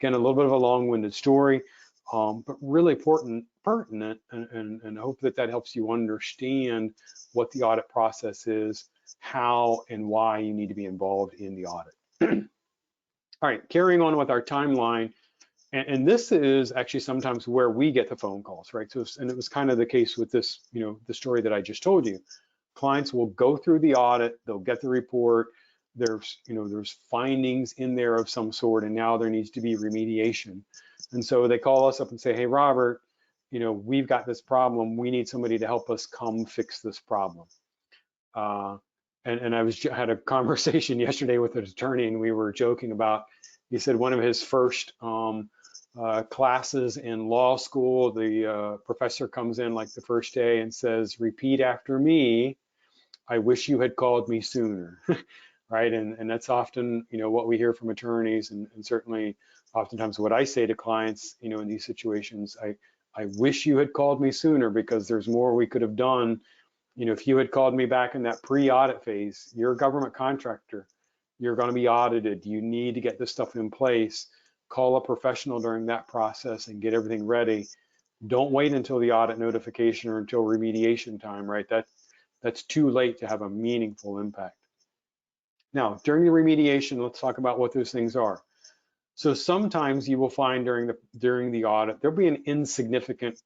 Again, a little bit of a long-winded story, but really pertinent, and I hope that helps you understand what the audit process is, how and why you need to be involved in the audit. All right, carrying on with our timeline, and this is actually sometimes where we get the phone calls, right? So, and it was kind of the case with this, you know, the story that I just told you. Clients will go through the audit, they'll get the report, there's findings in there of some sort, and now there needs to be remediation. And so they call us up and say, hey, Robert, you know, we've got this problem. We need somebody to help us come fix this problem. And I had a conversation yesterday with an attorney, and we were joking about, he said one of his first classes in law school, the professor comes in like the first day and says, repeat after me, I wish you had called me sooner, right? And that's often, you know, what we hear from attorneys, and certainly oftentimes what I say to clients, you know, in these situations, I wish you had called me sooner because there's more we could have done. You know, if you had called me back in that pre-audit phase, you're a government contractor, you're going to be audited, you need to get this stuff in place, call a professional during that process and get everything ready. Don't wait until the audit notification or until remediation time, right? That's too late to have a meaningful impact. Now, during the remediation, let's talk about what those things are. So sometimes you will find during the audit, there'll be an insignificant,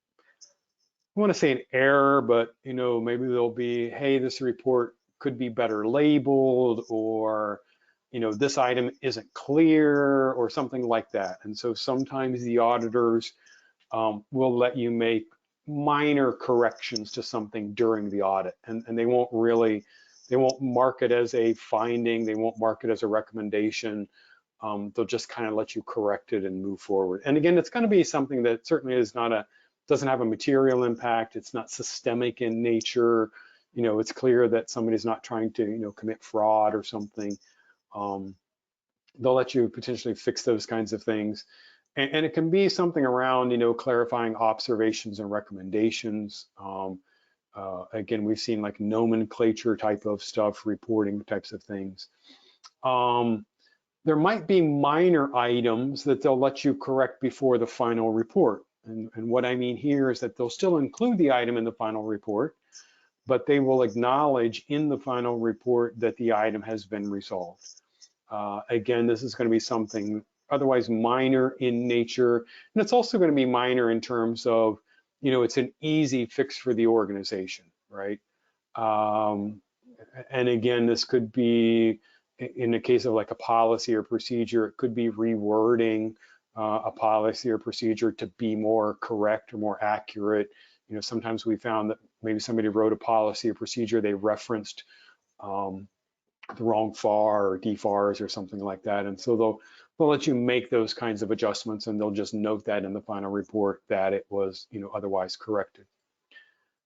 I want to say an error, but you know, maybe there'll be, hey, this report could be better labeled, or you know, this item isn't clear, or something like that. And so sometimes the auditors will let you make minor corrections to something during the audit, and they won't mark it as a finding, they won't mark it as a recommendation. They'll just kind of let you correct it and move forward. And again, it's going to be something that certainly doesn't have a material impact. It's not systemic in nature. You know, it's clear that somebody's not trying to, you know, commit fraud or something. They'll let you potentially fix those kinds of things. And it can be something around, you know, clarifying observations and recommendations. Again, we've seen like nomenclature type of stuff, reporting types of things. There might be minor items that they'll let you correct before the final report. And what I mean here is that they'll still include the item in the final report, but they will acknowledge in the final report that the item has been resolved. Again, this is going to be something otherwise minor in nature, and it's also going to be minor in terms of, you know, it's an easy fix for the organization, right? And again, this could be, in the case of like a policy or procedure, it could be rewording a policy or procedure to be more correct or more accurate. You know, sometimes we found that maybe somebody wrote a policy or procedure, they referenced the wrong FAR or DFARs or something like that. And so they'll let you make those kinds of adjustments, and they'll just note that in the final report that it was, you know, otherwise corrected.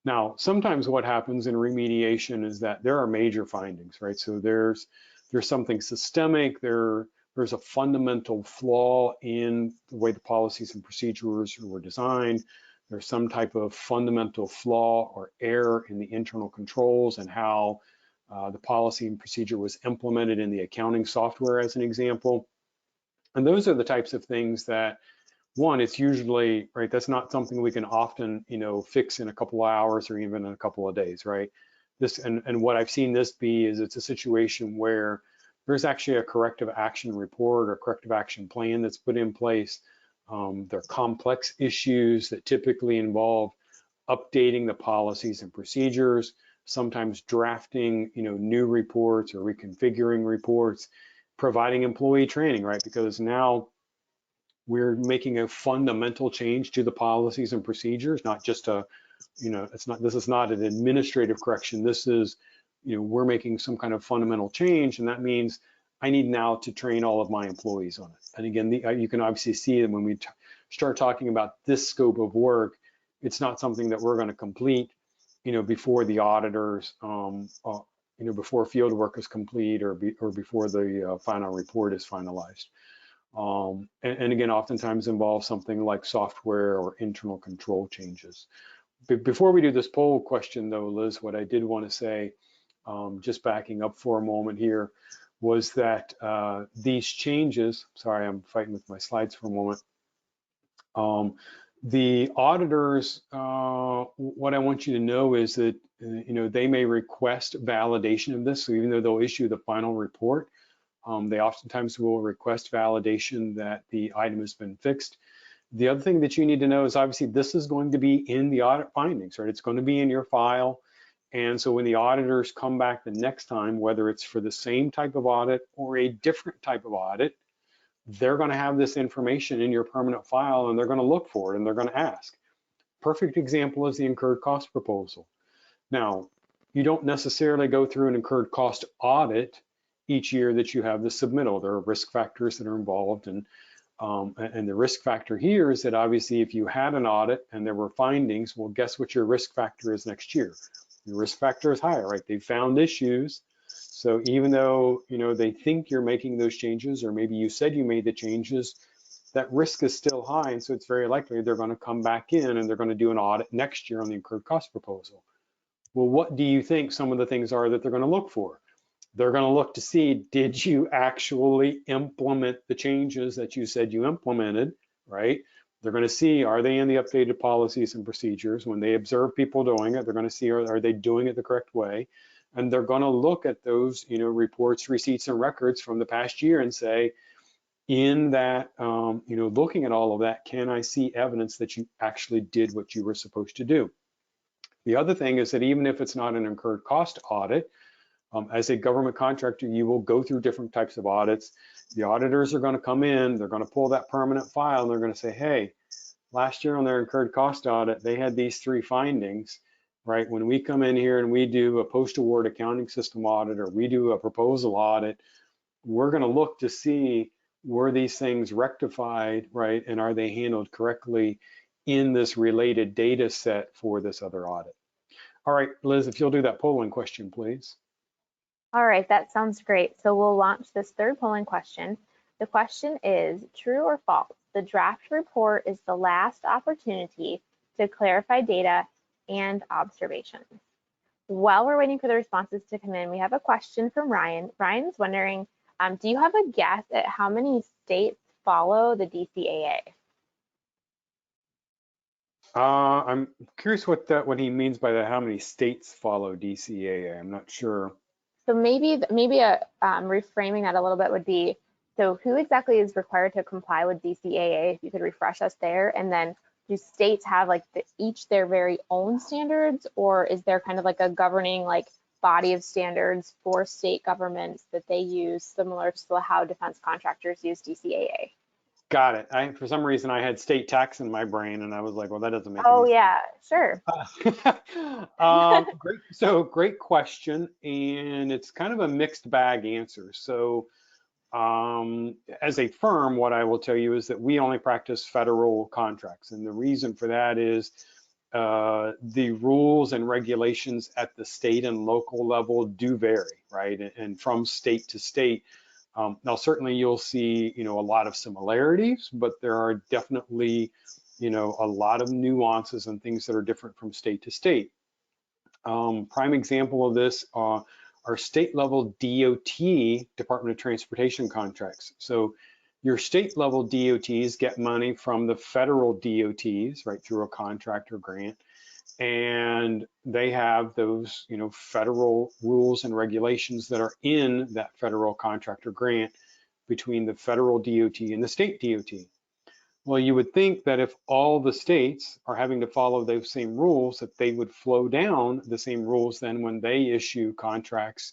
Now, sometimes what happens in remediation is that there are major findings, right? So there's something systemic, there's a fundamental flaw in the way the policies and procedures were designed. There's some type of fundamental flaw or error in the internal controls and how The policy and procedure was implemented in the accounting software as an example. And those are the types of things that, one, it's usually, right, that's not something we can often, fix in a couple of hours or even in a couple of days, right? This, and what I've seen this be is it's a situation where there's actually a corrective action report or corrective action plan that's put in place. They're complex issues that typically involve updating the policies and procedures, sometimes drafting, new reports or reconfiguring reports, providing employee training, right? Because now we're making a fundamental change to the policies and procedures, not just a, this is not an administrative correction. This is, we're making some kind of fundamental change, and that means I need now to train all of my employees on it. And again, you can obviously see that when we start talking about this scope of work, it's not something that we're going to complete, before the auditors, before field work is complete or before the final report is finalized. And again, oftentimes involves something like software or internal control changes. Before we do this poll question though, Liz, what I did want to say, just backing up for a moment here, was that these changes, sorry, I'm fighting with my slides for a moment. The auditors, what I want you to know is that, they may request validation of this. So even though they'll issue the final report, they oftentimes will request validation that the item has been fixed. The other thing that you need to know is obviously this is going to be in the audit findings, right? It's going to be in your file. And so when the auditors come back the next time, whether it's for the same type of audit or a different type of audit, they're going to have this information in your permanent file and they're going to look for it and they're going to ask. Perfect example is the incurred cost proposal. Now, you don't necessarily go through an incurred cost audit each year that you have the submittal. There are risk factors that are involved, and the risk factor here is that obviously if you had an audit and there were findings, well, guess what your risk factor is next year? Your risk factor is higher, right? They found issues. So even though, they think you're making those changes, or maybe you said you made the changes, that risk is still high. And so it's very likely they're going to come back in and they're going to do an audit next year on the incurred cost proposal. Well, what do you think some of the things are that they're going to look for? They're going to look to see, did you actually implement the changes that you said you implemented, right? They're going to see, are they in the updated policies and procedures? When they observe people doing it, they're going to see, are they doing it the correct way? And they're going to look at those, reports, receipts, and records from the past year and say, in that, looking at all of that, can I see evidence that you actually did what you were supposed to do? The other thing is that even if it's not an incurred cost audit, as a government contractor, you will go through different types of audits. The auditors are going to come in, they're going to pull that permanent file, and they're going to say, hey, last year on their incurred cost audit, they had these 3 findings, right? When we come in here and we do a post-award accounting system audit, or we do a proposal audit, we're going to look to see, were these things rectified, right? And are they handled correctly in this related data set for this other audit? All right, Liz, if you'll do that polling question, please. All right, that sounds great. So we'll launch this third polling question. The question is, true or false? The draft report is the last opportunity to clarify data and observations. While we're waiting for the responses to come in, we have a question from Ryan. Ryan's wondering, do you have a guess at how many states follow the DCAA? I'm curious what he means by that. How many states follow DCAA? I'm not sure. So maybe reframing that a little bit would be, so who exactly is required to comply with DCAA? If you could refresh us there, and then do states have like each their very own standards, or is there kind of like a governing body of standards for state governments that they use, similar to how defense contractors use DCAA? Got it. For some reason I had state tax in my brain, and I was like, well, that doesn't make Oh any yeah, sure. Great question, and it's kind of a mixed bag answer. So as a firm, what I will tell you is that we only practice federal contracts, and the reason for that is the rules and regulations at the state and local level do vary, right? And from state to state. Now, certainly you'll see, a lot of similarities, but there are definitely, a lot of nuances and things that are different from state to state. Prime example of this are state level DOT, Department of Transportation contracts. So your state level DOTs get money from the federal DOTs, right, through a contract or grant. And they have those, federal rules and regulations that are in that federal contract or grant between the federal DOT and the state DOT. Well, you would think that if all the states are having to follow those same rules, that they would flow down the same rules then when they issue contracts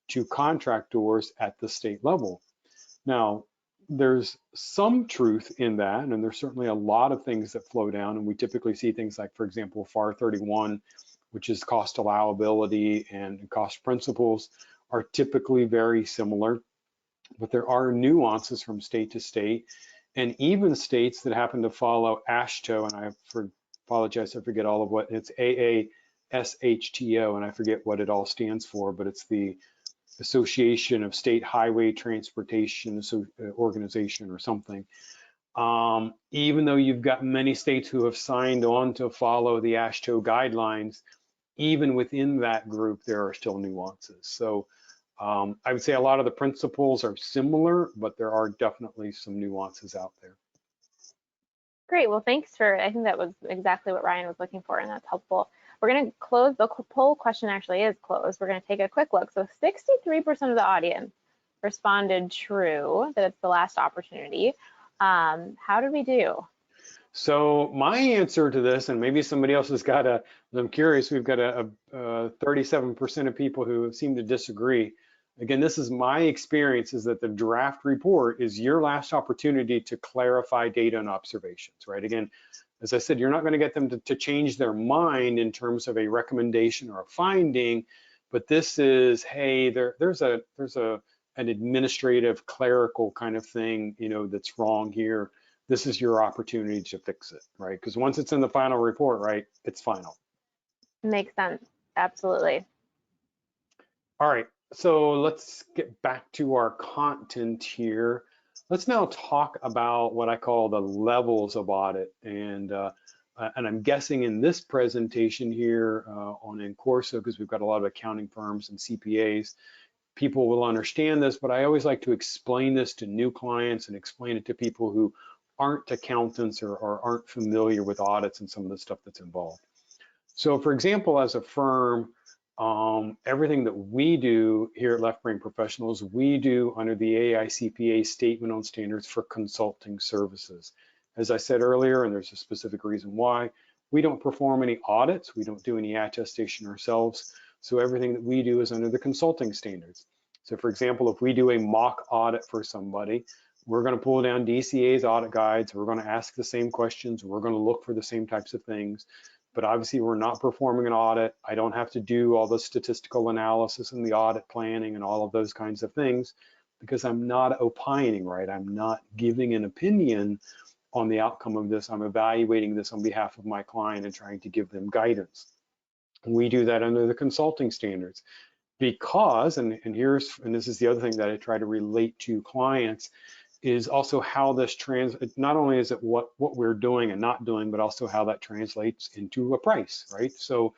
to contractors at the state level. Now, there's some truth in that, and there's certainly a lot of things that flow down, and we typically see things like, for example, FAR 31, which is cost allowability and cost principles, are typically very similar, but there are nuances from state to state, and even states that happen to follow AASHTO, and I apologize, I forget all of what, it's AASHTO, and I forget what it all stands for, but it's the Association of State Highway Transportation Organization or something. Even though you've got many states who have signed on to follow the AASHTO guidelines, even within that group, there are still nuances. So I would say a lot of the principles are similar, but there are definitely some nuances out there. Great, well, thanks I think that was exactly what Ryan was looking for, and that's helpful. We're going to close, the poll question actually is closed. We're going to take a quick look. So 63% of the audience responded true, that it's the last opportunity. How did we do? So my answer to this, and maybe somebody else has got I'm curious, we've got a 37% of people who seem to disagree. Again, this is my experience, is that the draft report is your last opportunity to clarify data and observations, right? Again, as I said, you're not going to get them to change their mind in terms of a recommendation or a finding, but this is, hey, there's an administrative clerical kind of thing, that's wrong here. This is your opportunity to fix it, right? Because once it's in the final report, right, it's final. Makes sense, absolutely. All right, so let's get back to our content here. Let's now talk about what I call the levels of audit. And I'm guessing in this presentation here on Incurred, because we've got a lot of accounting firms and CPAs, people will understand this, but I always like to explain this to new clients and explain it to people who aren't accountants or aren't familiar with audits and some of the stuff that's involved. So for example, as a firm, everything that we do here at Left Brain Professionals, we do under the AICPA Statement on Standards for Consulting Services. As I said earlier, and there's a specific reason why, we don't perform any audits, we don't do any attestation ourselves, so everything that we do is under the consulting standards. So for example, if we do a mock audit for somebody, we're going to pull down DCA's audit guides, we're going to ask the same questions, we're going to look for the same types of things. But obviously we're not performing an audit. I don't have to do all the statistical analysis and the audit planning and all of those kinds of things because I'm not opining, right? I'm not giving an opinion on the outcome of this. I'm evaluating this on behalf of my client and trying to give them guidance. We do that under the consulting standards because, and this is the other thing that I try to relate to clients, is also how this not only is it what we're doing and not doing, but also how that translates into a price, right? So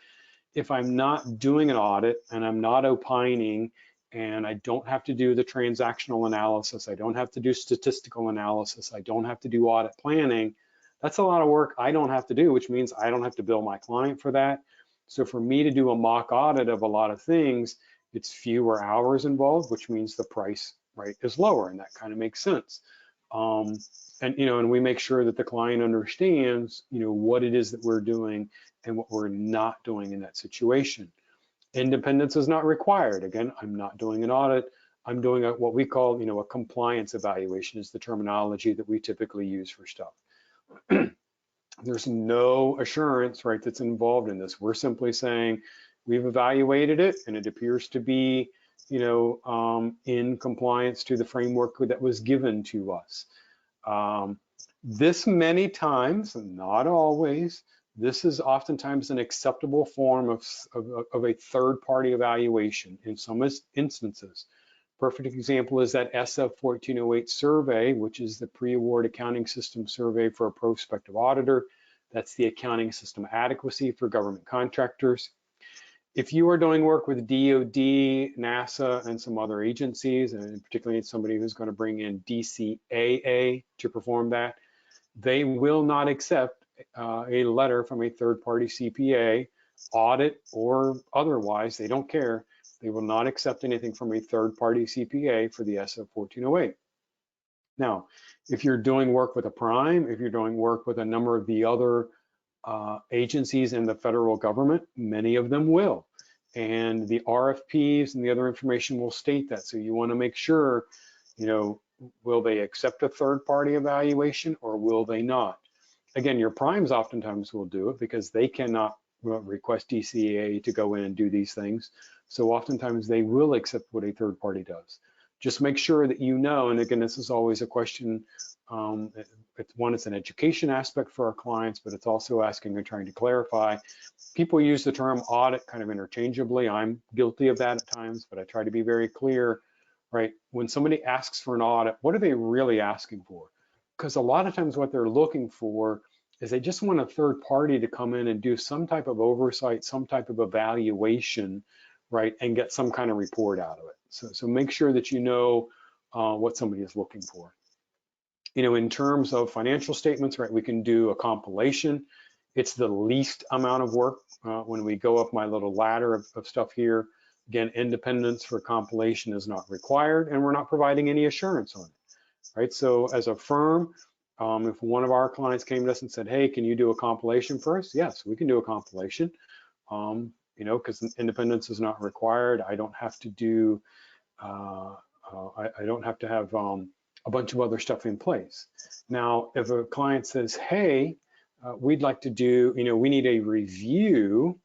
if I'm not doing an audit and I'm not opining and I don't have to do the transactional analysis, I don't have to do statistical analysis, I don't have to do audit planning, that's a lot of work I don't have to do, which means I don't have to bill my client for that. So for me to do a mock audit of a lot of things, it's fewer hours involved, which means the price, right, is lower, and that kind of makes sense. And we make sure that the client understands, what it is that we're doing and what we're not doing in that situation. Independence is not required. Again, I'm not doing an audit. I'm doing what we call, a compliance evaluation is the terminology that we typically use for stuff. There's no assurance, right, that's involved in this. We're simply saying we've evaluated it and it appears to be in compliance to the framework that was given to us. This many times, not always, this is oftentimes an acceptable form of a third-party evaluation in some instances. Perfect example is that SF 1408 survey, which is the pre-award accounting system survey for a prospective auditor. That's the accounting system adequacy for government contractors. If you are doing work with DoD, NASA, and some other agencies, and particularly somebody who's going to bring in DCAA to perform that, they will not accept a letter from a third-party CPA, audit or otherwise. They don't care. They will not accept anything from a third-party CPA for the SF 1408. Now, if you're doing work with a prime, if you're doing work with a number of the other agencies in the federal government, many of them will. And the RFPs and the other information will state that. So you want to make sure, will they accept a third-party evaluation or will they not? Again, your primes oftentimes will do it because they cannot request DCAA to go in and do these things. So oftentimes they will accept what a third party does. Just make sure that you know, and again, this is always a question, it's an education aspect for our clients, but it's also asking and trying to clarify. People use the term audit kind of interchangeably. I'm guilty of that at times, but I try to be very clear, right? When somebody asks for an audit, what are they really asking for? Because a lot of times what they're looking for is they just want a third party to come in and do some type of oversight, some type of evaluation, right, and get some kind of report out of it. So make sure that you know what somebody is looking for. In terms of financial statements, right, we can do a compilation. It's the least amount of work when we go up my little ladder of stuff here. Again, independence for compilation is not required, and we're not providing any assurance on it. Right, so as a firm, if one of our clients came to us and said, "Hey, can you do a compilation for us?" Yes, we can do a compilation. Because independence is not required. I don't have to do. I don't have to have a bunch of other stuff in place. Now, if a client says, "Hey, we'd like to do, we need a review,"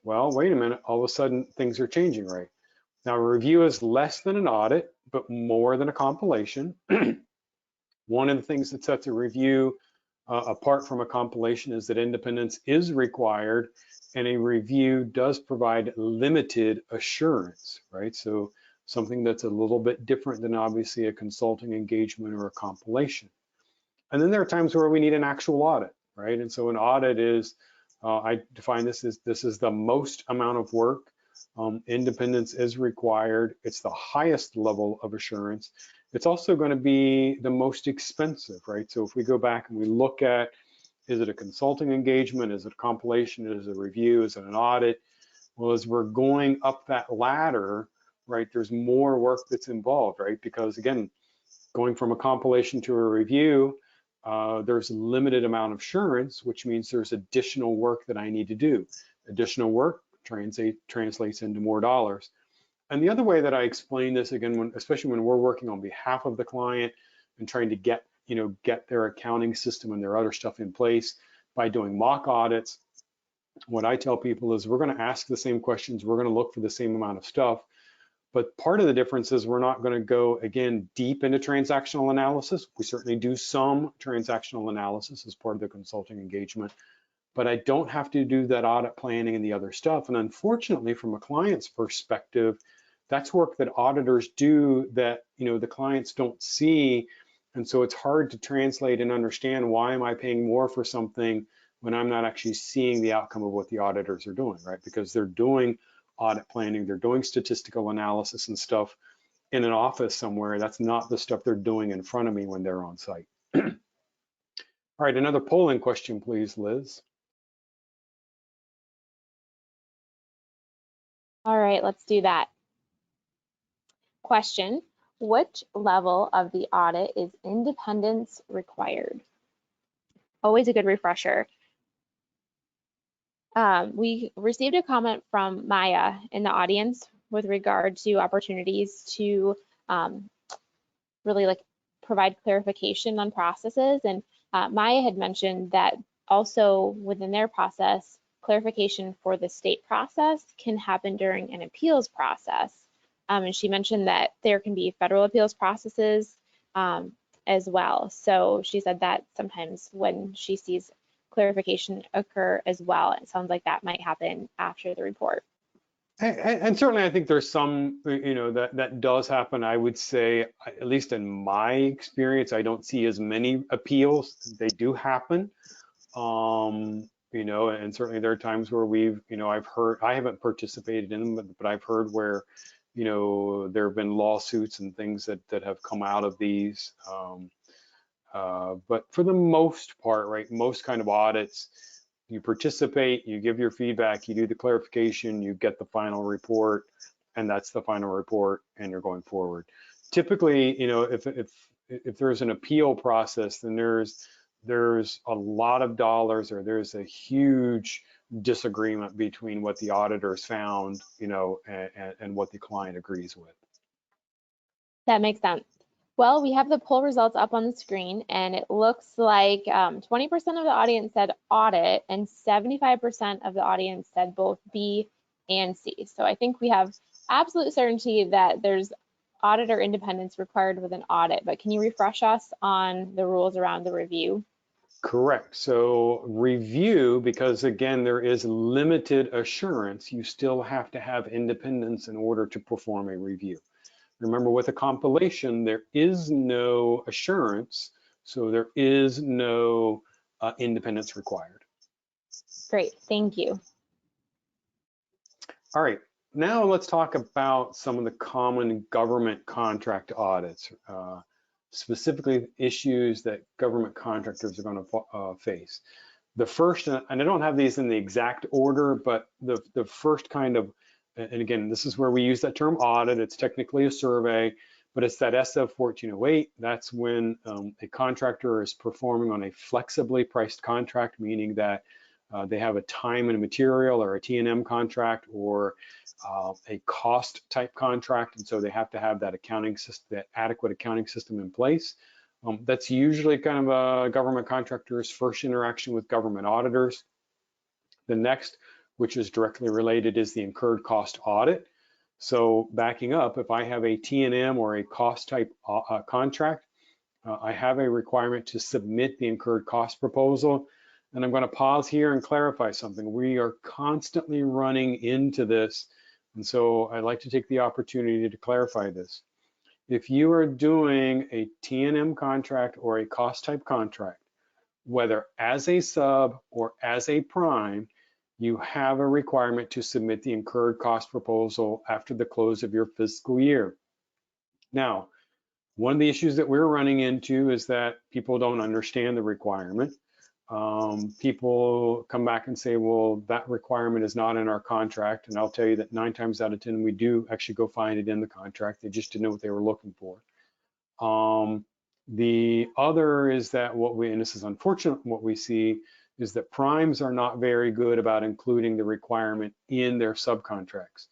well, wait a minute. All of a sudden, things are changing, right? Now, a review is less than an audit, but more than a compilation. One of the things that sets a review apart from a compilation is that independence is required, and a review does provide limited assurance, right? So something that's a little bit different than obviously a consulting engagement or a compilation. And then there are times where we need an actual audit, right? And so an audit is, I define this as the most amount of work. Independence is required. It's the highest level of assurance. It's also going to be the most expensive, right? So if we go back and we look at, is it a consulting engagement? Is it a compilation? Is it a review? Is it an audit? Well, as we're going up that ladder, right, there's more work that's involved, right? Because again, going from a compilation to a review, there's a limited amount of assurance, which means there's additional work that I need to do. Additional work translates into more dollars. And the other way that I explain this, again, especially when we're working on behalf of the client and trying to get their accounting system and their other stuff in place by doing mock audits, what I tell people is we're going to ask the same questions, we're going to look for the same amount of stuff, but part of the difference is we're not going to go, again, deep into transactional analysis. We certainly do some transactional analysis as part of the consulting engagement, but I don't have to do that audit planning and the other stuff. And unfortunately, from a client's perspective, that's work that auditors do that the clients don't see. And so it's hard to translate and understand, why am I paying more for something when I'm not actually seeing the outcome of what the auditors are doing, right? Because they're doing audit planning, they're doing statistical analysis and stuff in an office somewhere. That's not the stuff they're doing in front of me when they're on site. All right, another polling question, please, Liz. All right, let's do that. Question: which level of the audit is independence required? Always a good refresher. We received a comment from Maya in the audience with regard to opportunities to really provide clarification on processes. And Maya had mentioned that also within their process, clarification for the state process can happen during an appeals process. And she mentioned that there can be federal appeals processes as well. So she said that sometimes when she sees clarification occur as well, it sounds like that might happen after the report. And certainly I think there's some, that does happen. I would say, at least in my experience, I don't see as many appeals. They do happen. and certainly there are times where I haven't participated in them, but I've heard where, there have been lawsuits and things that have come out of these. But for the most part, right, most kind of audits, you participate, you give your feedback, you do the clarification, you get the final report, and that's the final report, and you're going forward. Typically, if there's an appeal process, then there's a lot of dollars, or there's a huge disagreement between what the auditors found, and what the client agrees with. That makes sense. Well, we have the poll results up on the screen, and it looks like 20% of the audience said audit, and 75% of the audience said both B and C. So I think we have absolute certainty that there's auditor independence required with an audit, but can you refresh us on the rules around the review? Correct. So review, because again, there is limited assurance, you still have to have independence in order to perform a review. Remember, with a compilation, there is no assurance, so there is no independence required. Great, thank you. All right, now let's talk about some of the common government contract audits, specifically issues that government contractors are going to face. The first, and I don't have these in the exact order, but the first kind of, and again, this is where we use that term audit. It's technically a survey, but it's that SF 1408. That's when a contractor is performing on a flexibly priced contract, meaning that they have a time and material, or a T&M contract, or a cost type contract, and so they have to have that accounting system, that adequate accounting system in place. That's usually kind of a government contractor's first interaction with government auditors. The next, which is directly related, is the incurred cost audit. So backing up, if I have a T&M or a cost type contract, I have a requirement to submit the incurred cost proposal. And I'm going to pause here and clarify something. We are constantly running into this, and so I'd like to take the opportunity to clarify this. If you are doing a T&M contract or a cost type contract, whether as a sub or as a prime, you have a requirement to submit the incurred cost proposal after the close of your fiscal year. Now, one of the issues that we're running into is that people don't understand the requirement. People come back and say, well, that requirement is not in our contract. And I'll tell you that 9 times out of 10, we do actually go find it in the contract. They just didn't know what they were looking for. The other is that and this is unfortunate, what we see is that primes are not very good about including the requirement in their subcontracts.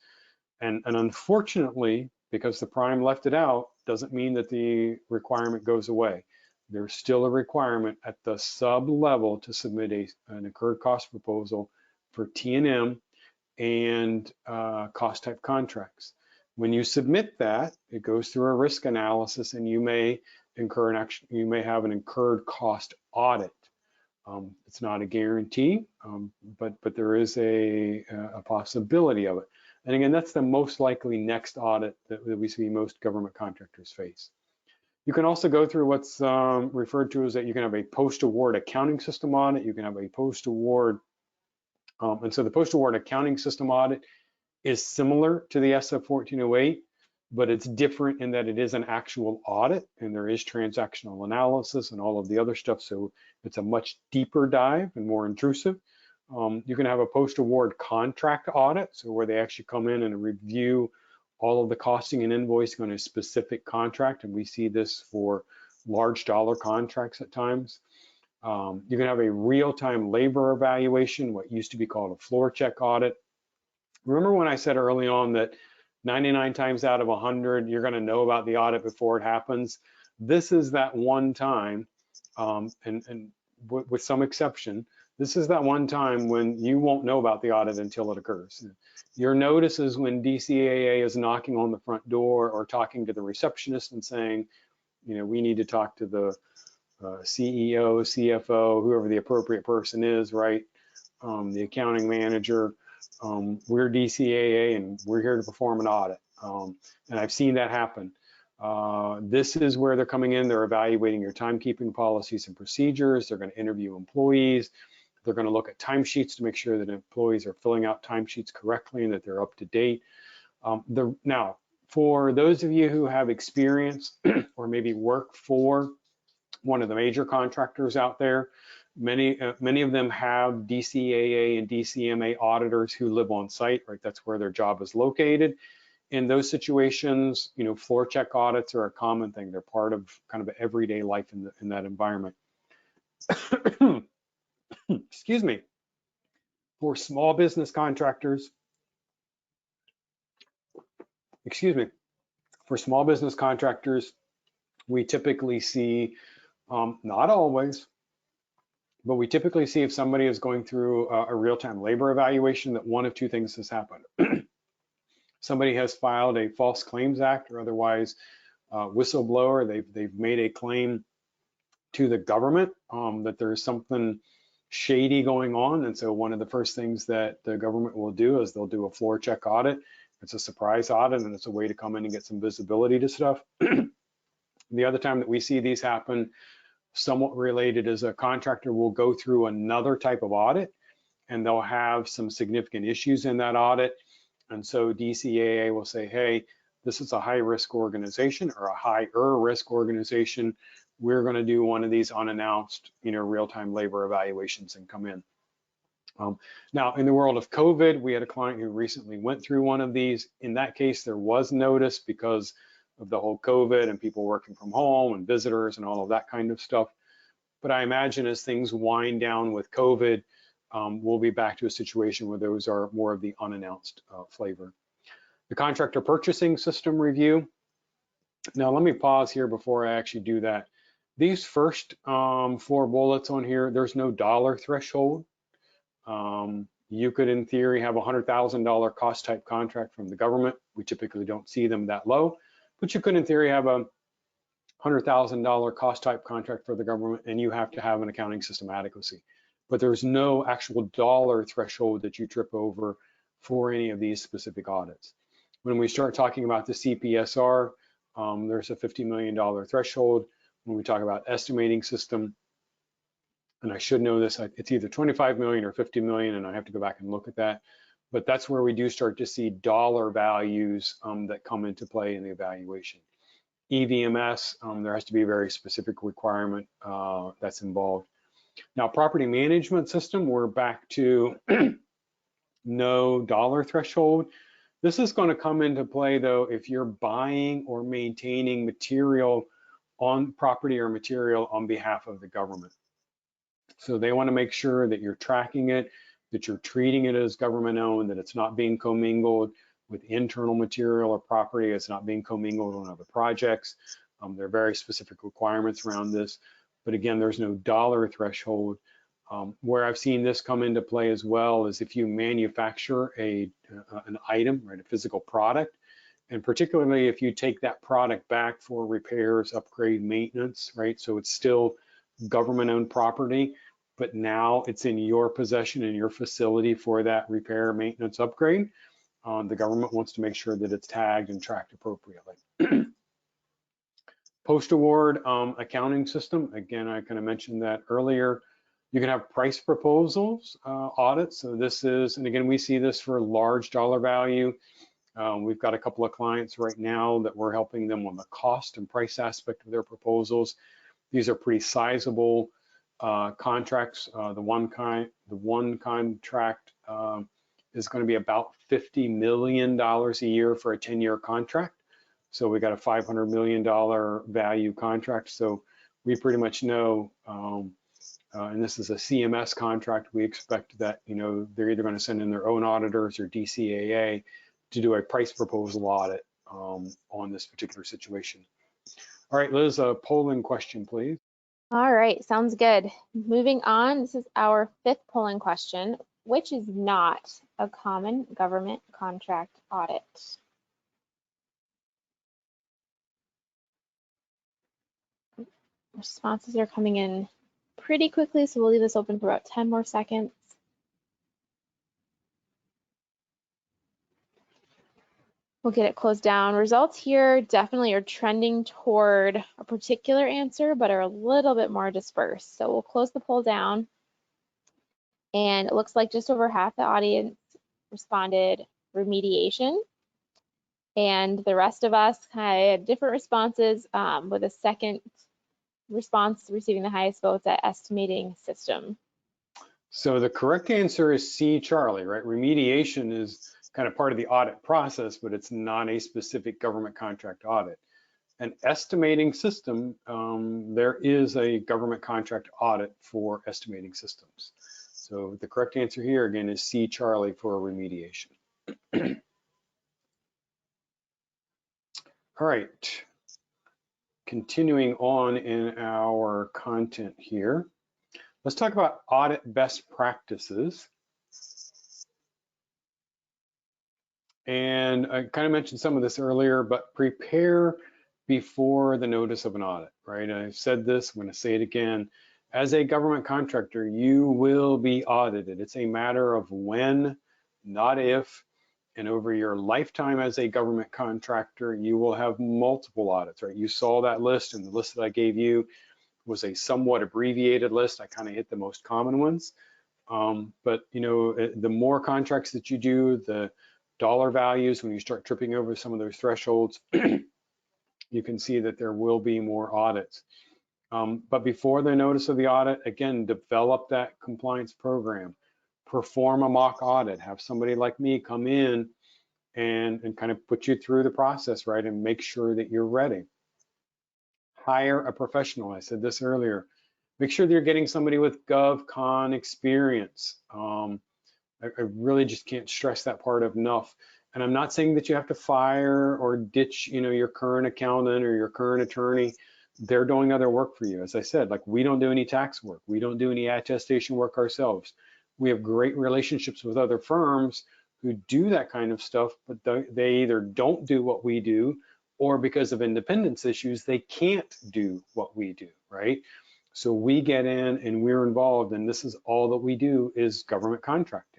And unfortunately, because the prime left it out, doesn't mean that the requirement goes away. There's still a requirement at the sub level to submit an incurred cost proposal for T&M and cost type contracts. When you submit that, it goes through a risk analysis, and you may have an incurred cost audit. It's not a guarantee, but there is a possibility of it. And again, that's the most likely next audit that we see most government contractors face. You can also go through what's referred to as that you can have a post-award accounting system audit. You can have a post-award, and so the post-award accounting system audit is similar to the SF 1408, but it's different in that it is an actual audit, and there is transactional analysis and all of the other stuff. So it's a much deeper dive and more intrusive. You can have a post-award contract audit, so where they actually come in and review all of the costing and invoicing on a specific contract, and we see this for large dollar contracts at times. You can have a real-time labor evaluation, what used to be called a floor check audit. Remember when I said early on that 99 times out of 100, you're going to know about the audit before it happens? This is that one time, and with some exception, this is that one time when you won't know about the audit until it occurs. Your notice is when DCAA is knocking on the front door or talking to the receptionist and saying, we need to talk to the CEO, CFO, whoever the appropriate person is, right? The accounting manager. We're DCAA and we're here to perform an audit. And I've seen that happen. This is where they're coming in. They're evaluating your timekeeping policies and procedures. They're going to interview employees. They're going to look at timesheets to make sure that employees are filling out timesheets correctly and that they're up to date. Now, for those of you who have experience or maybe work for one of the major contractors out there, many of them have DCAA and DCMA auditors who live on site, right? That's where their job is located. In those situations, you know, floor check audits are a common thing. They're part of kind of everyday life in that environment. Excuse me. For small business contractors, for small business contractors, we typically see, not always, but we typically see if somebody is going through a real-time labor evaluation that one of two things has happened. Somebody has filed a False Claims Act or otherwise whistleblower. They've made a claim to the government that there's something shady going on. And so one of the first things that the government will do is they'll do a floor check audit. It's a surprise audit and it's a way to come in and get some visibility to stuff. The other time that we see these happen, somewhat related, is a contractor will go through another type of audit and they'll have some significant issues in that audit. And so DCAA will say, hey, this is a high risk organization or a higher risk organization. We're going to do one of these unannounced, you know, real-time labor evaluations and come in. Now, in the world of COVID, we had a client who recently went through one of these. In that case, there was notice because of the whole COVID and people working from home and visitors and all of that kind of stuff. But I imagine as things wind down with COVID, we'll be back to a situation where those are more of the unannounced flavor. The contractor purchasing system review. Now, let me pause here before I actually do that. These first 4 bullets on here, there's no dollar threshold. You could, in theory, have a $100,000 cost type contract from the government. We typically don't see them that low, but you could, in theory, have a $100,000 cost type contract for the government, and you have to have an accounting system adequacy. But there's no actual dollar threshold that you trip over for any of these specific audits. When we start talking about the CPSR, there's a $50 million threshold. When we talk about estimating system, and I should know this, it's either 25 million or 50 million, and I have to go back and look at that. But that's where we do start to see dollar values that come into play in the evaluation. EVMS, there has to be a very specific requirement that's involved. Now, property management system, we're back to no dollar threshold. This is going to come into play, though, if you're buying or maintaining material on property or material on behalf of the government. So they want to make sure that you're tracking it, that you're treating it as government owned, that it's not being commingled with internal material or property, it's not being commingled on other projects. There are very specific requirements around this. But again, there's no dollar threshold. Where I've seen this come into play as well is if you manufacture an item, right, a physical product, and particularly if you take that product back for repairs, upgrade, maintenance, right? So it's still government-owned property, but now it's in your possession in your facility for that repair, maintenance, upgrade. The government wants to make sure that it's tagged and tracked appropriately. Post-award accounting system, again, I kind of mentioned that earlier. You can have price proposals audits. So this is, and again, we see this for large dollar value. We've got a couple of clients right now that we're helping them on the cost and price aspect of their proposals. These are pretty sizable contracts. The one contract is going to be about $50 million a year for a 10-year contract. So we got a $500 million value contract. So we pretty much know, and this is a CMS contract, we expect that, you know, they're either going to send in their own auditors or DCAA to do a price proposal audit on this particular situation. All right, Liz, a polling question, please. All right, sounds good. Moving on, this is our 5th polling question. Which is not a common government contract audit? Responses are coming in pretty quickly, so we'll leave this open for about 10 more seconds. We'll get it closed down. Results here definitely are trending toward a particular answer, but are a little bit more dispersed. So we'll close the poll down. And it looks like just over half the audience responded remediation. And the rest of us had different responses, with a second response receiving the highest votes at estimating system. So the correct answer is C, Charlie, right? Remediation is kind of part of the audit process, but it's not a specific government contract audit. An estimating system, there is a government contract audit for estimating systems. So the correct answer here again is C, Charlie, for remediation. All right, continuing on in our content here, let's talk about audit best practices. And I kind of mentioned some of this earlier, but prepare before the notice of an audit, right? I've said this, I'm going to say it again. As a government contractor, you will be audited. It's a matter of when, not if. And over your lifetime as a government contractor, you will have multiple audits, right? You saw that list, and the list that I gave you was a somewhat abbreviated list. I kind of hit the most common ones. But you know, the more contracts that you do, the dollar values, when you start tripping over some of those thresholds, you can see that there will be more audits. But before the notice of the audit, again, develop that compliance program, perform a mock audit, have somebody like me come in and kind of put you through the process, right, and make sure that you're ready. Hire a professional. I said this earlier. Make sure that you're getting somebody with GovCon experience. I really just can't stress that part enough. And I'm not saying that you have to fire or ditch, you know, your current accountant or your current attorney. They're doing other work for you. As I said, like, we don't do any tax work. We don't do any attestation work ourselves. We have great relationships with other firms who do that kind of stuff, but they either don't do what we do, or because of independence issues, they can't do what we do, right? So we get in and we're involved, and this is all that we do is government contracting.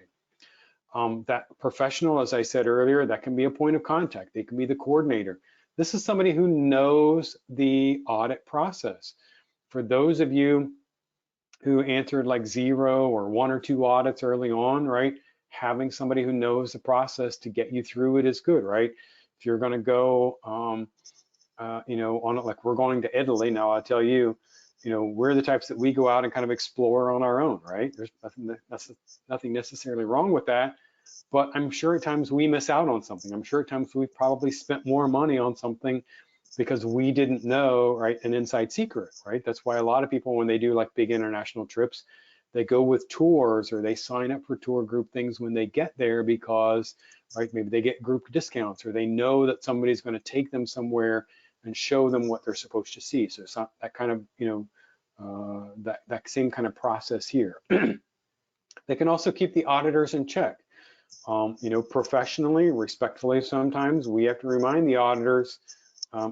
That professional, as I said earlier, that can be a point of contact. They can be the coordinator. This is somebody who knows the audit process. For those of you who answered like 0 or 1 or 2 audits early on, right? Having somebody who knows the process to get you through it is good, right? If you're going to go, you know, on it, like we're going to Italy now, I'll tell you, you know, we're the types that we go out and kind of explore on our own, right? There's nothing necessarily wrong with that, but I'm sure at times we miss out on something. I'm sure at times we've probably spent more money on something because we didn't know, right, an inside secret, right? That's why a lot of people, when they do like big international trips, they go with tours or they sign up for tour group things when they get there because, right, maybe they get group discounts or they know that somebody's going to take them somewhere and show them what they're supposed to see. So it's not that kind of, you know, that same kind of process here. They can also keep the auditors in check. You know, professionally, respectfully, sometimes we have to remind the auditors,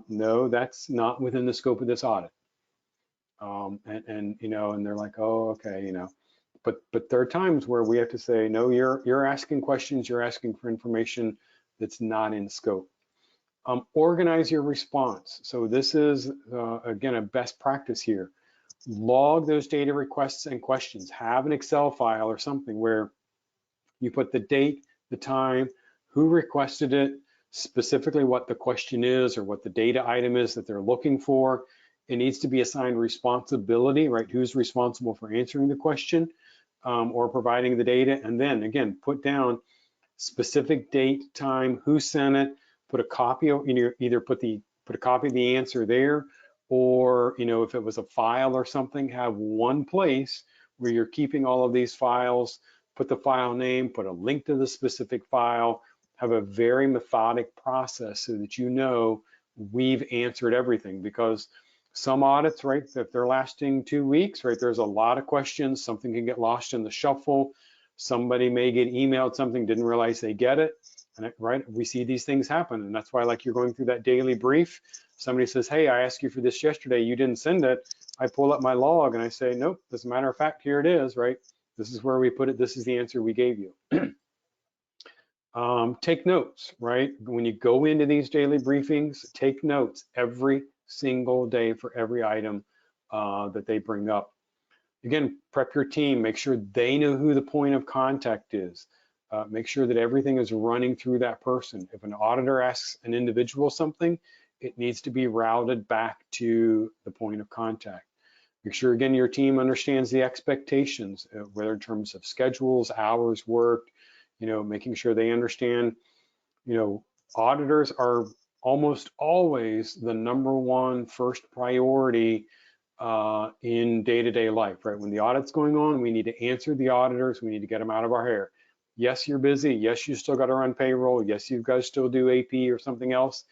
no, that's not within the scope of this audit. And you know, and they're like, oh, okay, you know, but there are times where we have to say, no, you're asking questions, you're asking for information that's not in scope. Organize your response. So this is, again, a best practice here. Log those data requests and questions. Have an Excel file or something where you put the date, the time, who requested it, specifically what the question is or what the data item is that they're looking for. It needs to be assigned responsibility, right? Who's responsible for answering the question or providing the data? And then again, put down specific date, time, who sent it, put a copy of, you know, either put a copy of the answer there, or, you know, if it was a file or something, have one place where you're keeping all of these files, put the file name, put a link to the specific file, have a very methodic process so that you know we've answered everything. Because some audits, right, if they're lasting 2 weeks, right, there's a lot of questions, something can get lost in the shuffle, somebody may get emailed something, didn't realize they get it, and right, we see these things happen. And that's why, like, you're going through that daily brief, somebody says, hey, I asked you for this yesterday, you didn't send it. I pull up my log and I say, nope, as a matter of fact, here it is, right? This is where we put it, this is the answer we gave you. Take notes, right? When you go into these daily briefings, take notes every single day for every item that they bring up. Again, prep your team, make sure they know who the point of contact is. Make sure that everything is running through that person. If an auditor asks an individual something, it needs to be routed back to the point of contact. Make sure, again, your team understands the expectations, whether in terms of schedules, hours worked, making sure they understand, auditors are almost always the #1 first priority in day-to-day life, right? When the audit's going on, we need to answer the auditors. We need to get them out of our hair. Yes, you're busy. Yes, you still got to run payroll. Yes, you guys still do AP or something else.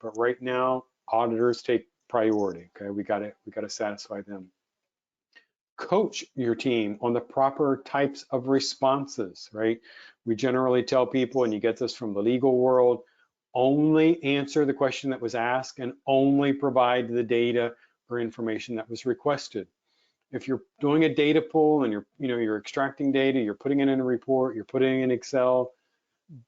But right now, auditors take priority. Okay, we got to satisfy them. Coach your team on the proper types of responses, right? We generally tell people, and you get this from the legal world, only answer the question that was asked and only provide the data or information that was requested. If you're doing a data pull and you're extracting data, you're putting it in a report, you're putting it in Excel,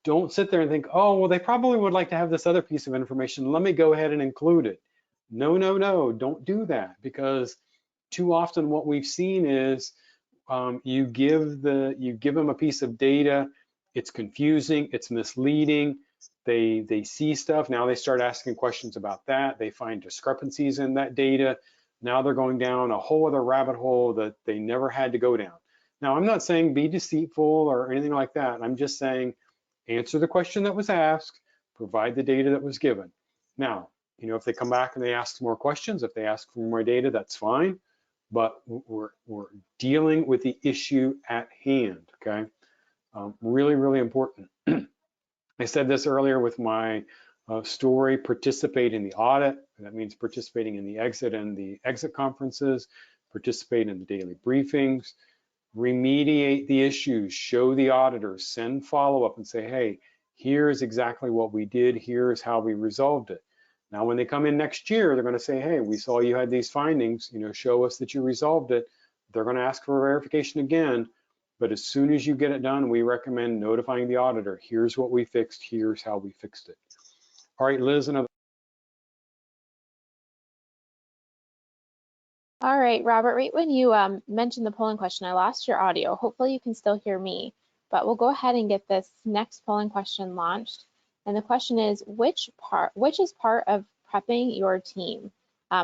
don't sit there and think, oh, well, they probably would like to have this other piece of information. Let me go ahead and include it. No, no, no, don't do that, because too often what we've seen is you give them a piece of data, it's confusing, it's misleading. They see stuff, now they start asking questions about that. They find discrepancies in that data. Now they're going down a whole other rabbit hole that they never had to go down. Now, I'm not saying be deceitful or anything like that. I'm just saying answer the question that was asked, provide the data that was given. Now, if they come back and they ask more questions, if they ask for more data, that's fine. But we're dealing with the issue at hand, okay? Really, really important. I said this earlier with my story, participate in the audit. That means participating in the exit and the exit conferences, participate in the daily briefings, remediate the issues, show the auditors, send follow-up and say, hey, here's exactly what we did, here's how we resolved it. Now, when they come in next year, they're going to say, hey, we saw you had these findings, show us that you resolved it. They're going to ask for verification again, but as soon as you get it done, we recommend notifying the auditor. Here's what we fixed, here's how we fixed it. All right, Liz, another. All right, Robert, right when you mentioned the polling question, I lost your audio. Hopefully you can still hear me, but we'll go ahead and get this next polling question launched. And the question is, which is part of prepping your team?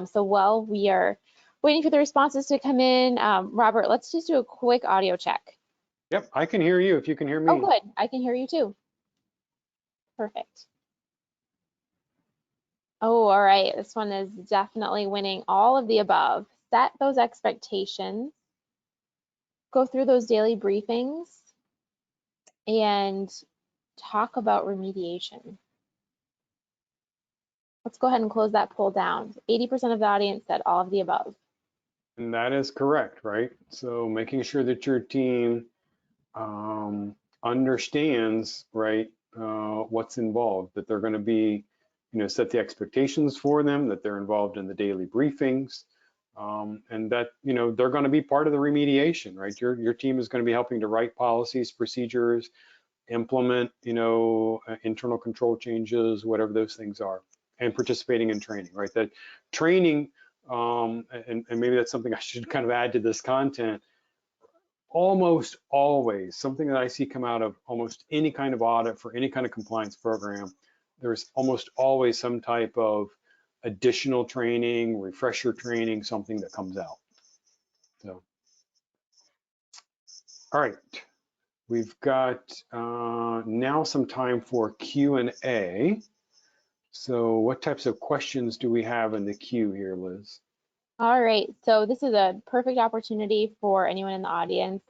So while we are waiting for the responses to come in, Robert, let's just do a quick audio check. Yep, I can hear you if you can hear me. Oh, good. I can hear you too. Perfect. Oh, all right. This one is definitely winning all of the above. Set those expectations, go through those daily briefings, and talk about remediation. Let's go ahead and close that poll down. 80% of the audience said all of the above. And that is correct, right? So making sure that your team understands, right, what's involved, that they're going to be, set the expectations for them, that they're involved in the daily briefings, and that, they're going to be part of the remediation, right? Your team is going to be helping to write policies, procedures, implement, internal control changes, whatever those things are, and participating in training, right? That training, and maybe that's something I should kind of add to this content, almost always, something that I see come out of almost any kind of audit for any kind of compliance program, there's almost always some type of additional training, refresher training, something that comes out. So, all right, we've got now some time for Q&A. So what types of questions do we have in the queue here, Liz? All right, so this is a perfect opportunity for anyone in the audience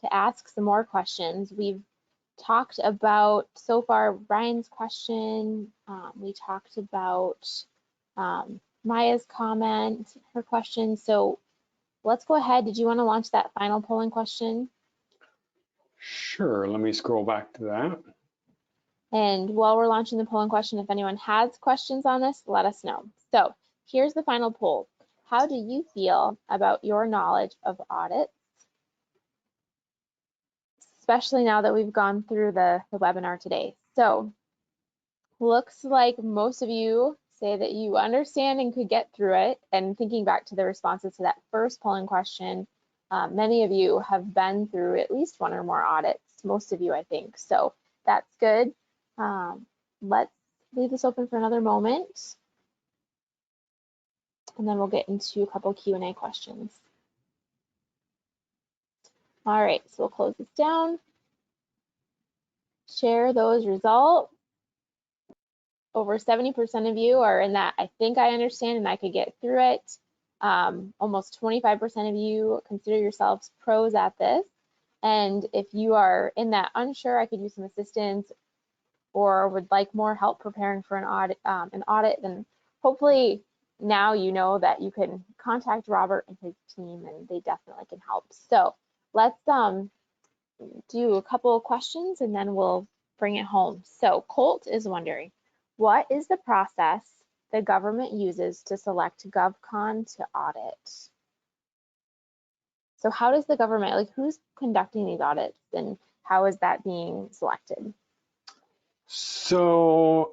to ask some more questions. We've talked about so far Brian's question, we talked about Maya's comment, her question. So let's go ahead. Did you want to launch that final polling question? Sure, let me scroll back to that. And while we're launching the polling question, if anyone has questions on this, let us know. So here's the final poll. How do you feel about your knowledge of audits, especially now that we've gone through the webinar today? So looks like most of you say that you understand and could get through it. And thinking back to the responses to that first polling question, Many of you have been through at least one or more audits, most of you, I think. So that's good. Let's leave this open for another moment, and then we'll get into a couple Q&A questions. All right, so we'll close this down. Share those results. Over 70% of you are in that I think I understand and I could get through it. Almost 25% of you consider yourselves pros at this. And if you are in that unsure, I could use some assistance or would like more help preparing for an audit, then hopefully now you know that you can contact Robert and his team, and they definitely can help. So let's do a couple of questions and then we'll bring it home. So Colt is wondering, what is the process the government uses to select GovCon to audit? So how does the government, like who's conducting these audits and how is that being selected? So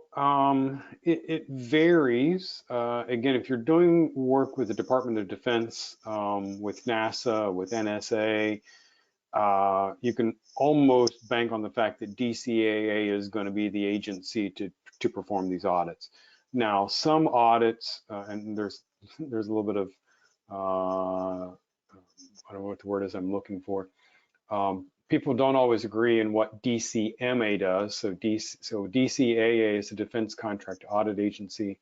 it varies. Again, if you're doing work with the Department of Defense, with NASA, with NSA, you can almost bank on the fact that DCAA is going to be the agency to perform these audits. Now, some audits, and there's a little bit of, I don't know what the word is I'm looking for. People don't always agree in what DCMA does. So DCAA is a Defense Contract Audit Agency.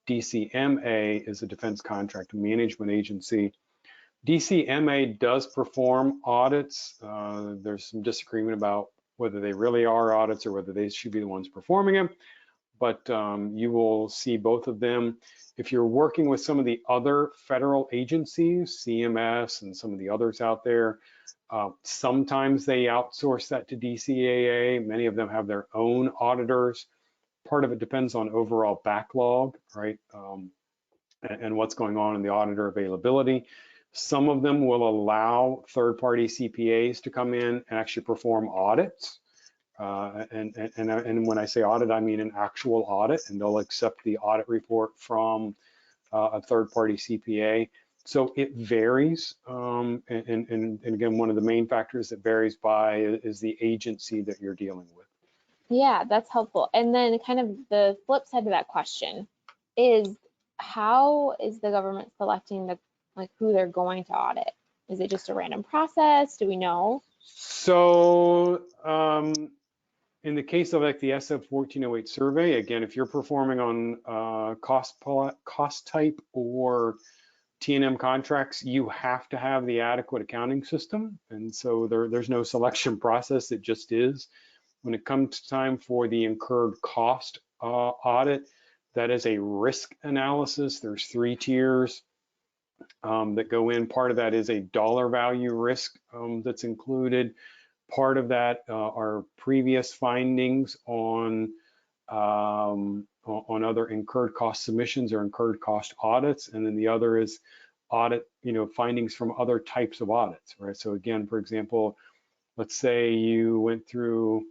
DCMA is a Defense Contract Management Agency. DCMA does perform audits. There's some disagreement about whether they really are audits or whether they should be the ones performing them, but you will see both of them. If you're working with some of the other federal agencies, CMS and some of the others out there, sometimes they outsource that to DCAA. Many of them have their own auditors. Part of it depends on overall backlog, right? And what's going on in the auditor availability. Some of them will allow third-party CPAs to come in and actually perform audits. And when I say audit, I mean an actual audit, and they'll accept the audit report from a third-party CPA. So it varies, and again, one of the main factors that varies by is the agency that you're dealing with. Yeah, that's helpful. And then kind of the flip side of that question is, how is the government selecting who they're going to audit? Is it just a random process? Do we know? So in the case of like the SF 1408 survey, again, if you're performing on cost type or T&M contracts, you have to have the adequate accounting system. And so there's no selection process, it just is. When it comes time for the incurred cost audit, that is a risk analysis. There's 3 tiers that go in. Part of that is a dollar value risk that's included. Part of that are previous findings on other incurred cost submissions or incurred cost audits, and then the other is audit, findings from other types of audits, right? So again, for example, let's say you went through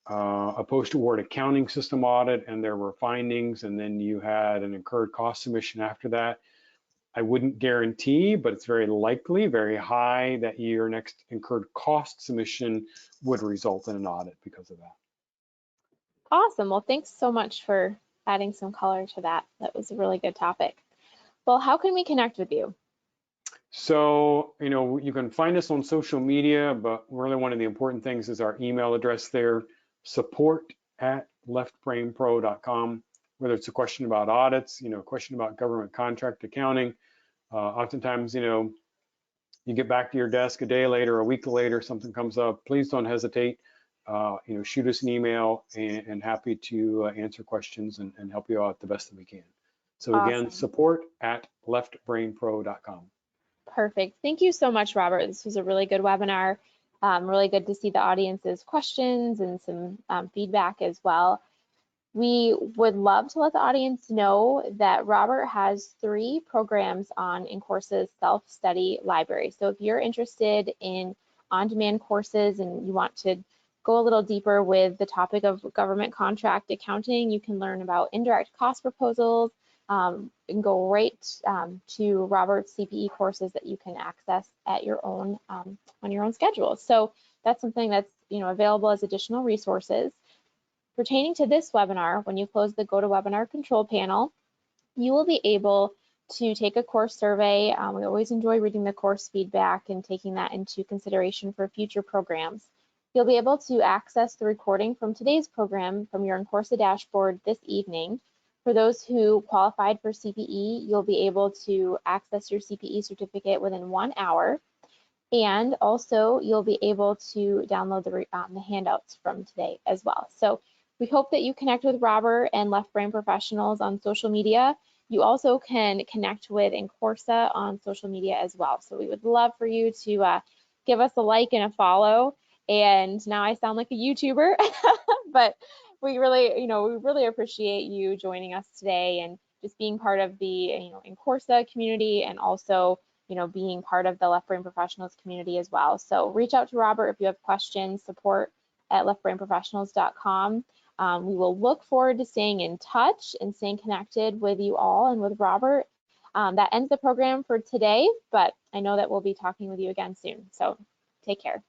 a post-award accounting system audit and there were findings, and then you had an incurred cost submission after that. I wouldn't guarantee, but it's very likely, very high, that your next incurred cost submission would result in an audit because of that. Awesome. Well, thanks so much for adding some color to that. That was a really good topic. Well, how can we connect with you? So, you can find us on social media, but really one of the important things is our email address there, support@leftbrainpro.com. Whether it's a question about audits, a question about government contract accounting. Oftentimes, you get back to your desk a day later, a week later, something comes up, please don't hesitate. Shoot us an email, and happy to answer questions and help you out the best that we can. So again, Awesome. support@leftbrainpro.com. Perfect. Thank you so much, Robert. This was a really good webinar. Really good to see the audience's questions and some feedback as well. We would love to let the audience know that Robert has 3 programs on InCourse's self-study library. So if you're interested in on-demand courses and you want to go a little deeper with the topic of government contract accounting, you can learn about indirect cost proposals, and go right to Robert's CPE courses that you can access at your own on your own schedule. So that's something that's available as additional resources. Pertaining to this webinar, when you close the GoToWebinar control panel, you will be able to take a course survey. We always enjoy reading the course feedback and taking that into consideration for future programs. You'll be able to access the recording from today's program from your Incorsa dashboard this evening. For those who qualified for CPE, you'll be able to access your CPE certificate within 1 hour. And also, you'll be able to download the handouts from today as well. So we hope that you connect with Robert and Left Brain Professionals on social media. You also can connect with Incorsa on social media as well. So we would love for you to give us a like and a follow. And now I sound like a YouTuber, but we really appreciate you joining us today and just being part of the Incorsa community, and also being part of the Left Brain Professionals community as well. So reach out to Robert if you have questions, support@leftbrainprofessionals.com. We will look forward to staying in touch and staying connected with you all and with Robert. That ends the program for today, but I know that we'll be talking with you again soon. So take care.